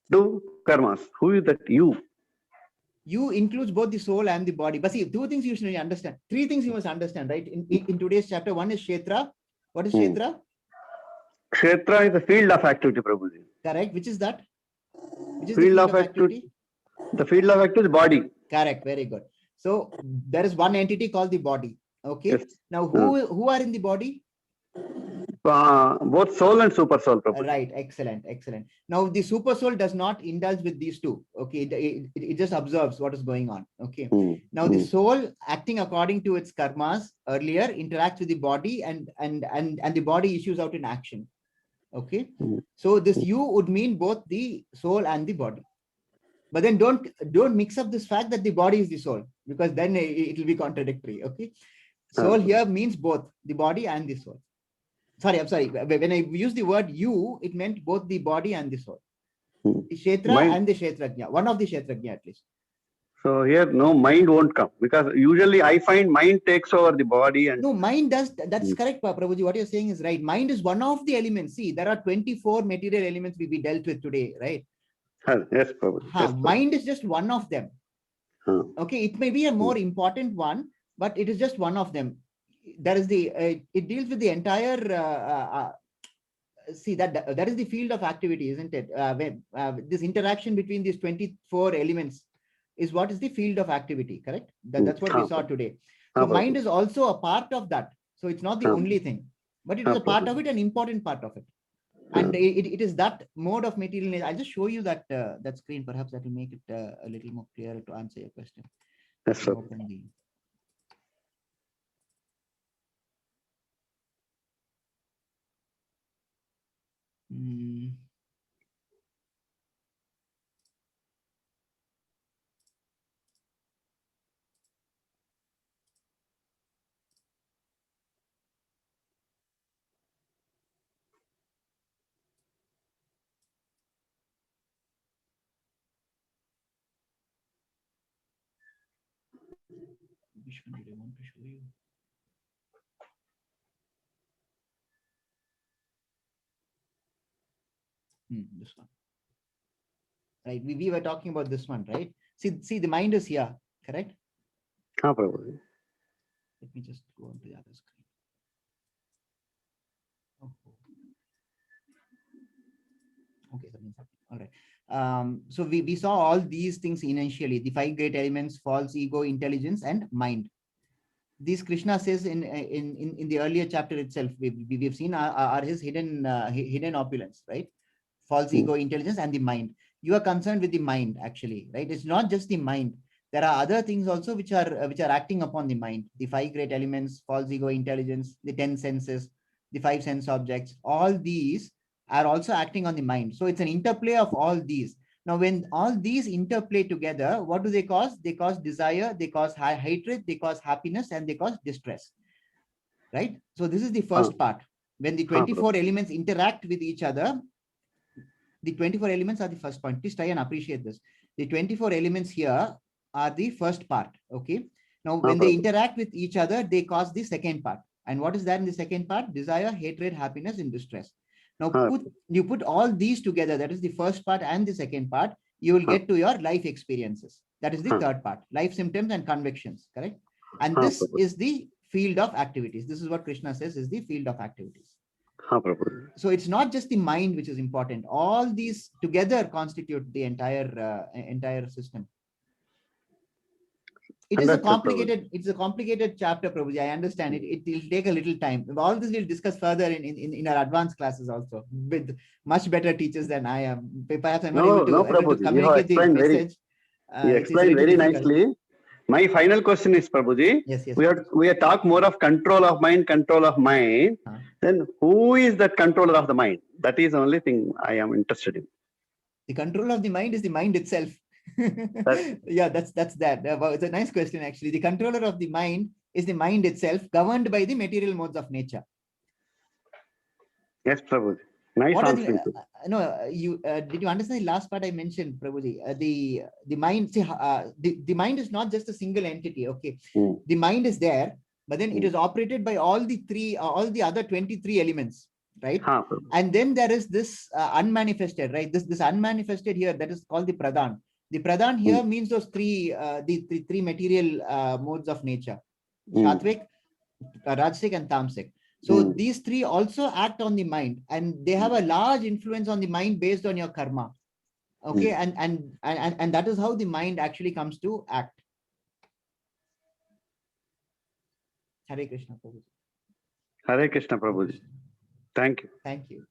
S8: do karmas. Who is that you?
S1: You includes both the soul and the body. But see, two things you should understand. Three things you must understand, right? In today's chapter, one is Kshetra. What is Kshetra?
S8: Kshetra is the field of activity, Prabhuji.
S1: Correct. Which is that? Which is
S8: field
S1: the
S8: of activity? The field of activity is body.
S1: Correct. Very good. So there is one entity called the body. Okay. Yes. Now, who are in the body?
S8: Both soul and super soul, Prabhuji.
S1: Right. Excellent. Excellent. Now, the super soul does not indulge with these two. Okay. It just observes what is going on. Okay. Now, the soul, acting according to its karmas earlier, interacts with the body and the body issues out in action. Okay. So this you would mean both the soul and the body. But then don't mix up this fact that the body is the soul, because then it will be contradictory. Okay. Soul here means both the body and the soul. Sorry, I'm sorry. When I use the word you, it meant both the body and the soul. The Kshetra and the Kshetrajna, one of the Kshetrajna at least.
S8: So here no mind won't come, because usually I find mind takes over the body. And
S1: no, mind does. That's correct, Prabhuji. What you're saying is right. Mind is one of the elements. See, there are 24 material elements we dealt with today, right?
S8: Yes, Prabhuji. Yes,
S1: mind is just one of them. Okay, it may be a more important one, but it is just one of them. There is the it deals with the entire see that is the field of activity, isn't it? This interaction between these 24 elements is what is the field of activity, correct? That's what we saw today. So mind is also a part of that. So it's not the only thing, but it is a part of it, an important part of it. And it is that mode of material nature. I'll just show you that that screen. Perhaps that will make it a little more clear to answer your question.
S8: Yes, sir.
S1: Which one did I want to show you? This one. Right. We were talking about this one, right? See, the mind is here, correct?
S8: Let
S1: me just go on to the other screen. Okay, all right. So we saw all these things initially, the 5 great elements: false ego, intelligence, and mind. These Krishna says in the earlier chapter itself, we've seen are his hidden opulence, right? False ego, intelligence, and the mind. You are concerned with the mind, actually, right? It's not just the mind. There are other things also which are acting upon the mind. The 5 great elements: false ego, intelligence, the 10 senses, the 5 sense objects. All these are also acting on the mind. So it's an interplay of all these. Now, when all these interplay together, what do they cause? They cause desire, they cause hatred, they cause happiness, and they cause distress, right? So this is the first part. When the 24 elements interact with each other, the 24 elements are the first point. Please try and appreciate this. The 24 elements here are the first part, okay? Now, when they interact with each other, they cause the second part. And what is that in the second part? Desire, hatred, happiness, and distress. Now, you put all these together, that is the first part and the second part, you will get to your life experiences. That is the third part, life symptoms and convictions, correct? And this is the field of activities. This is what Krishna says is the field of activities.
S8: Ha, Prabhuji.
S1: So it's not just the mind which is important. All these together constitute the entire system. It is a
S8: Understood, Prabhuji.
S1: complicated, it's a complicated chapter, Prabhuji. I understand it. It will take a little time. All this we'll discuss further in our advanced classes also with much better teachers than I am. Perhaps I'm not able to,
S8: No,
S1: able to
S8: Prabhuji. You have
S1: communicate the
S8: explained
S1: message.
S8: You
S1: It's a
S8: explained
S1: little
S8: very
S1: difficult.
S8: nicely. My final question is, Prabhuji,
S1: Yes, yes.
S8: we are talk more of control of mind.
S1: Huh.
S8: Then who is that controller of the mind? That is the only thing I am interested in.
S1: The control of the mind is the mind itself. Yeah, that's that. It's a nice question, actually. The controller of the mind is the mind itself, governed by the material modes of nature.
S8: Yes, Prabhuji. Nice
S1: What are
S8: answer.
S1: you did you understand the last part I mentioned, Prabhuji? The mind, see, the mind is not just a single entity. Okay, the mind is there, but then it is operated by all the other 23 elements, right? And then there is this unmanifested, right? This unmanifested here, that is called the pradhan. The pradhan here means those the three material modes of nature: Satvik, Rajasic, and Tamasic. So these three also act on the mind, and they have a large influence on the mind based on your karma. Okay, and that is how the mind actually comes to act. Hare Krishna, Prabhuji.
S8: Hare Krishna, Prabhuji. Thank you.
S1: Thank you.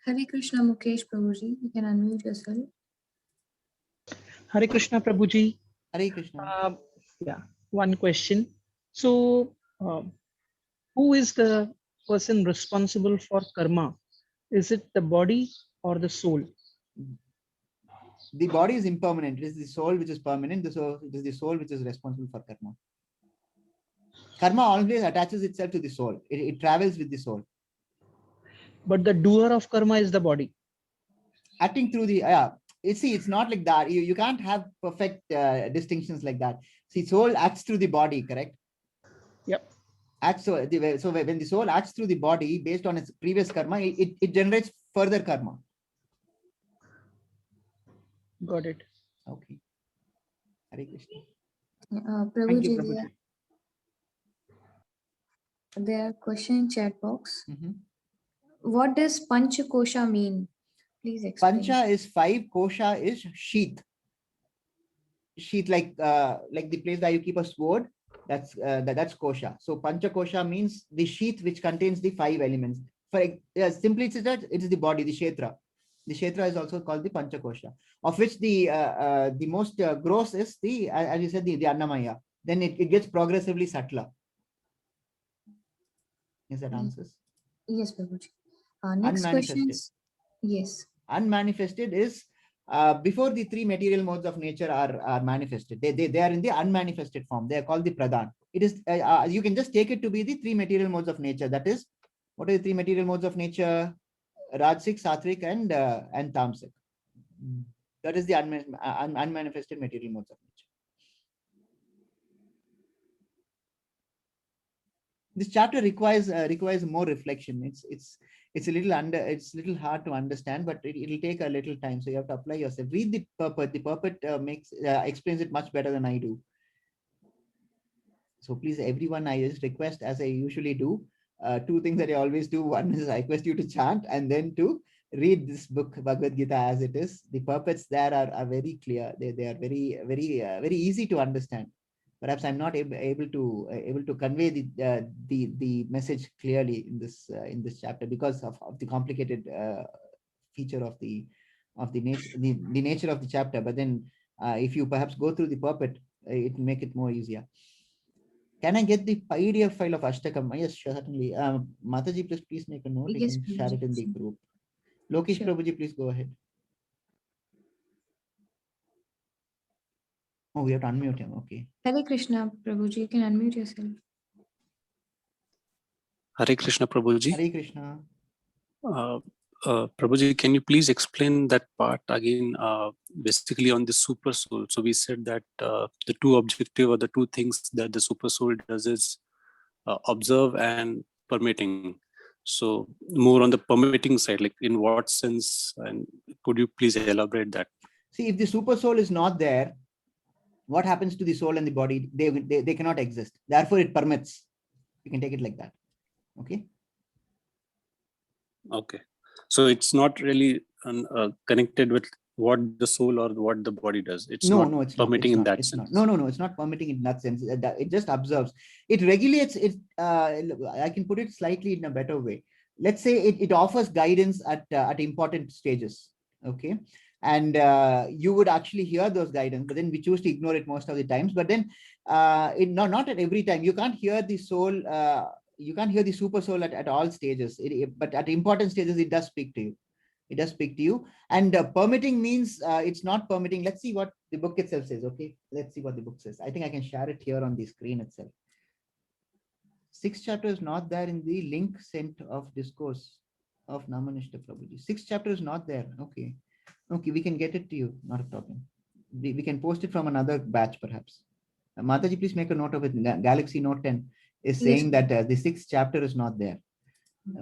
S4: Hare Krishna, Mukesh Prabhuji. You can unmute yourself.
S5: Hare Krishna, Prabhuji.
S1: Hare Krishna.
S5: Yeah, one question. So, who is the person responsible for karma? Is it the body or the soul?
S1: The body is impermanent. It is the soul which is permanent. It is the soul which is responsible for karma. Karma always attaches itself to the soul. It travels with the soul.
S5: But the doer of karma is the body.
S1: Acting through the it's not like that. You can't have perfect distinctions like that. See, soul acts through the body, correct?
S5: Yep.
S1: So when the soul acts through the body based on its previous karma, it generates further karma.
S5: Got it.
S1: Okay. Hare Krishna. Thank
S4: Prabhuji,
S1: you, Prabhuji.
S4: there are question in chat box. What does Pancha Kosha mean? Please explain.
S1: Pancha is 5, Kosha is sheath. Sheath, like the place where you keep a sword. That's Kosha. So Pancha Kosha means the sheath which contains the 5 elements. For simply it is the body, the Kshetra. The Kshetra is also called the Pancha Kosha, of which the most gross is the, as you said, the Annamaya. Then it gets progressively subtler. Is that answers?
S4: Yes, Prabhuji. Next question is, yes.
S1: Unmanifested is before the 3 material modes of nature are manifested. They are in the unmanifested form. They are called the pradhan. It is you can just take it to be the 3 material modes of nature. That is, what are the 3 material modes of nature? Rajasic, Sattvic, and Tamasic. That is the unmanifested material modes of nature. This chapter requires more reflection. It's a little hard to understand, but it'll take a little time. So you have to apply yourself. Read the purport. The purport explains it much better than I do. So please, everyone, I just request, as I usually do, 2 things that I always do. One is I request you to chant, and then to read this book, Bhagavad Gita, as it is. The purports there are very clear. They are very easy to understand. Perhaps I'm not able to convey the message clearly in this chapter because of the complicated feature of the nature of the chapter. But then if you perhaps go through the purport, it will make it more easier. Can I get the PDF file of Ashtakam? Yes, certainly. Mataji, please make a note.
S4: Yes,
S1: You can share it in the group. Lokesh,
S4: Sure.
S1: Prabhuji, please go ahead. Oh, we have to unmute him. Okay.
S4: Hare Krishna, Prabhuji. You can unmute yourself.
S9: Hare Krishna, Prabhuji.
S1: Hare Krishna.
S9: Prabhuji, can you please explain that part again, basically on the super soul? So we said that the 2 objective or the 2 things that the super soul does is observe and permitting. So more on the permitting side, like in what sense, and could you please elaborate that?
S1: See, if the super soul is not there, what happens to the soul and the body? They cannot exist. Therefore, it permits. You can take it like that. Okay.
S9: Okay. So it's not really connected with what the soul or what the body does. It's
S1: No,
S9: not
S1: no, it's
S9: permitting
S1: not.
S9: in that
S1: It's
S9: sense.
S1: not. No, it's not permitting in that sense. It just observes. It regulates it. I can put it slightly in a better way. Let's say it offers guidance at important stages. Okay. And you would actually hear those guidance, but then we choose to ignore it most of the times. But then not at every time. You can't hear the soul. You can't hear the super soul at all stages. But at important stages, it does speak to you. It does speak to you. And permitting means it's not permitting. Let's see what the book itself says. Okay, let's see what the book says. I think I can share it here on the screen itself. 6th chapter is not there in the link sent of discourse of Namanishta Prabhuji. 6th chapter is not there. Okay, we can get it to you, not a problem. We can post it from another batch perhaps. Mataji, please make a note of it. Galaxy Note 10 is saying that the 6th chapter is not there.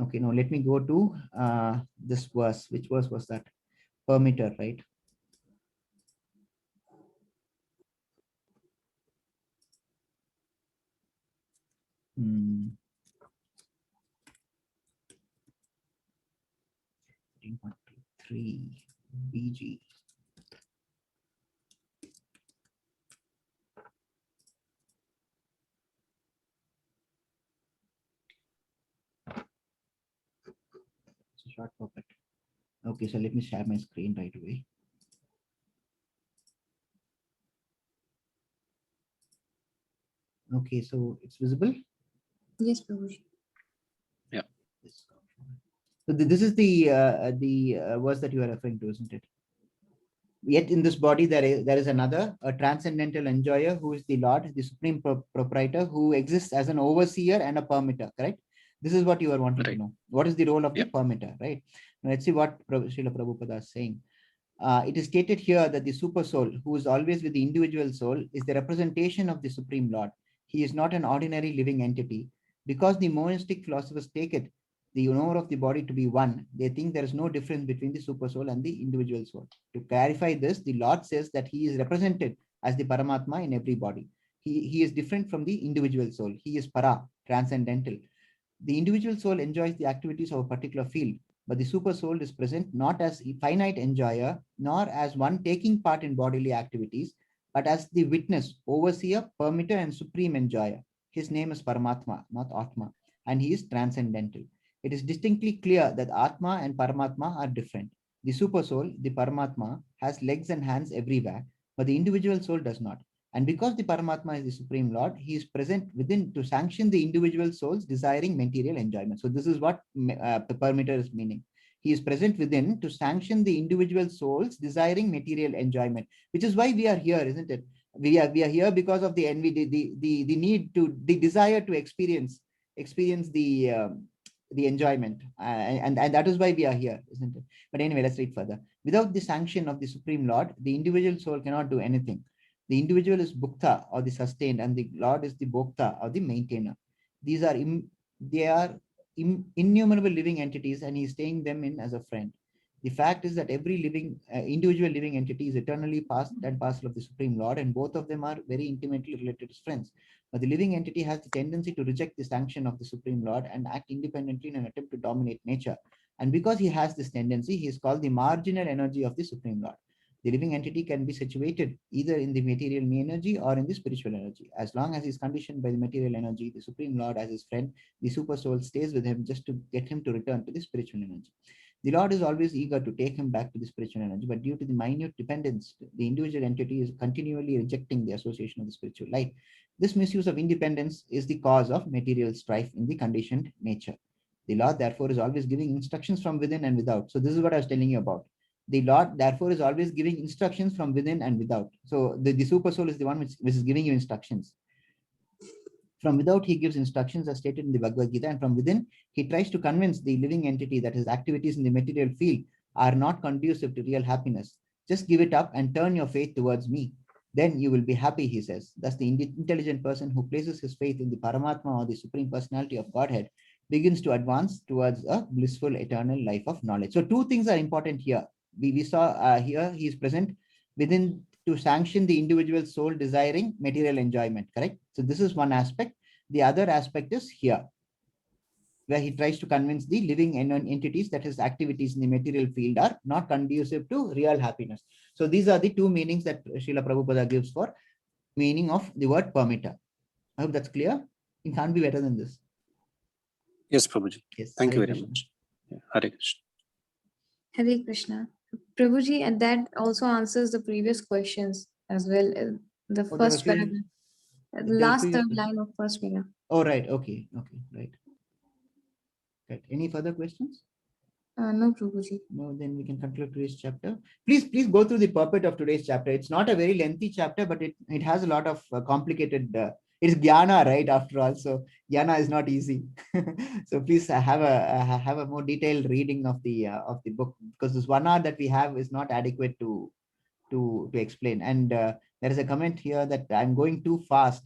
S1: Okay, now let me go to this verse. Which verse was that? Permitter, right? Hmm. 3 BG. It's a short puppet. Okay, so let me share my screen right away. Okay, so it's visible?
S4: Yes, Prabhuji.
S9: Yeah.
S1: So this is the verse that you are referring to, isn't it? Yet in this body there is another, a transcendental enjoyer who is the Lord, the supreme proprietor, who exists as an overseer and a permitter, correct? This is what you are wanting to know. What is the role of the permitter, right? Now let's see what Srila Prabhupada is saying. It is stated here that the super soul, who is always with the individual soul, is the representation of the Supreme Lord. He is not an ordinary living entity. Because the monistic philosophers take it, the knower of the body, to be one, they think there is no difference between the super soul and the individual soul. To clarify this, the Lord says that he is represented as the Paramatma in every body. He is different from the individual soul. He is para, transcendental. The individual soul enjoys the activities of a particular field, but the super soul is present not as a finite enjoyer, nor as one taking part in bodily activities, but as the witness, overseer, permitter, and supreme enjoyer. His name is Paramatma, not Atma, and he is transcendental. It is distinctly clear that Atma and Paramatma are different. The super soul, the Paramatma, has legs and hands everywhere, but the individual soul does not. And because the Paramatma is the Supreme Lord, he is present within to sanction the individual souls desiring material enjoyment. So this is what the permitter is meaning. He is present within to sanction the individual souls desiring material enjoyment, which is why we are here, isn't it? We are here because of the envy, the need to, the desire to experience the enjoyment, and that is why we are here, isn't it? But anyway, let's read further. Without the sanction of the Supreme Lord, the individual soul cannot do anything. The individual is Bhukta, or the sustained, and the Lord is the Bhokta, or the maintainer. These are innumerable living entities, and he is staying them in as a friend. The fact is that every individual living entity is eternally part and parcel of the Supreme Lord, and both of them are very intimately related as friends. But the living entity has the tendency to reject the sanction of the Supreme Lord and act independently in an attempt to dominate nature. And because he has this tendency, he is called the marginal energy of the Supreme Lord. The living entity can be situated either in the material energy or in the spiritual energy. As long as he is conditioned by the material energy, the Supreme Lord as his friend, the super soul stays with him just to get him to return to the spiritual energy. The Lord is always eager to take him back to the spiritual energy, but due to the minute dependence, the individual entity is continually rejecting the association of the spiritual life. This misuse of independence is the cause of material strife in the conditioned nature. The Lord, therefore, is always giving instructions from within and without. So this is what I was telling you about. The Lord, therefore, is always giving instructions from within and without. So the super soul is the one which is giving you instructions. From without, he gives instructions as stated in the Bhagavad Gita, and from within, he tries to convince the living entity that his activities in the material field are not conducive to real happiness. Just give it up and turn your faith towards me. Then you will be happy, he says. Thus, the intelligent person who places his faith in the Paramatma, or the Supreme Personality of Godhead, begins to advance towards a blissful eternal life of knowledge. So two things are important here. We saw here he is present within to sanction the individual soul desiring material enjoyment, correct? So this is one aspect. The other aspect is here. where he tries to convince the living entities that his activities in the material field are not conducive to real happiness. So these are the two meanings that Srila Prabhupada gives for meaning of the word permitter. I hope that's clear. It can't be better than this.
S9: Yes, Prabhuji.
S1: Yes.
S9: Thank you
S1: Hare
S9: very
S1: Krishna.
S9: much. Yeah, Hare Krishna.
S4: Hare Krishna. Prabhuji, and that also answers the previous questions as well. The
S1: Oh, there were
S4: first
S1: few-
S4: paragraph,
S1: there
S4: the
S1: were
S4: last
S1: few-
S4: third line of first paragraph.
S1: Oh, right. Okay. Okay. Right. Right. Any further questions?
S4: No, Prabhuji.
S1: No, then we can conclude today's chapter. Please go through the purport of today's chapter. It's not a very lengthy chapter, but it has a lot of complicated. It's jnana, right? After all, so jnana is not easy. So please have a more detailed reading of the book, because this 1 hour that we have is not adequate to explain. And there is a comment here that I'm going too fast,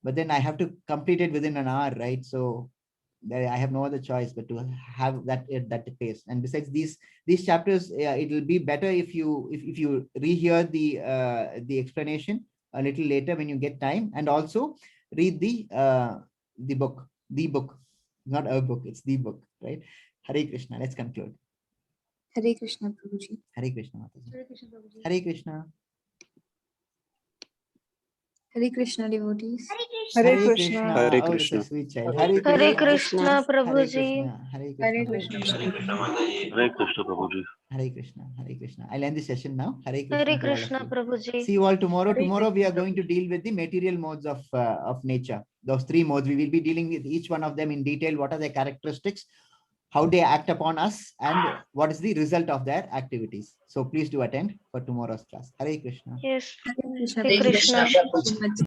S1: but then I have to complete it within an hour, right? So I have no other choice but to have that at that pace. And besides these chapters, it will be better if you rehear the explanation a little later when you get time, and also read the book, not a book, it's the book, right? Hare Krishna. Let's conclude.
S4: Hare Krishna, Prabhuji.
S1: Hare Krishna, Mataji.
S3: Hare Krishna, Prabhuji.
S1: Hare Krishna.
S4: Hare Krishna, devotees.
S6: Hare Krishna.
S9: Hare
S1: Oh, that's a
S9: Krishna.
S1: sweet child.
S6: Hare
S1: Hare
S3: Hare Krishna, Prabhuji.
S1: Hare
S4: Hare
S1: Krishna.
S4: Krishna.
S8: Hare Krishna, Prabhuji.
S1: Hare Krishna. Hare Krishna. I'll end the session now. Hare Krishna.
S3: Hare
S1: to all of
S3: Krishna,
S1: you.
S3: Prabhuji.
S1: See you all tomorrow.
S6: Hare
S1: Tomorrow we are
S6: Krishna.
S1: going to deal with the material modes of nature. Those 3 modes. We will be dealing with each one of them in detail. What are their characteristics, how they act upon us, and what is the result of their activities. So please do attend for tomorrow's class. Hare Krishna.
S3: Yes.
S4: Hare Krishna.
S3: Hare Krishna.
S4: Thank you so much.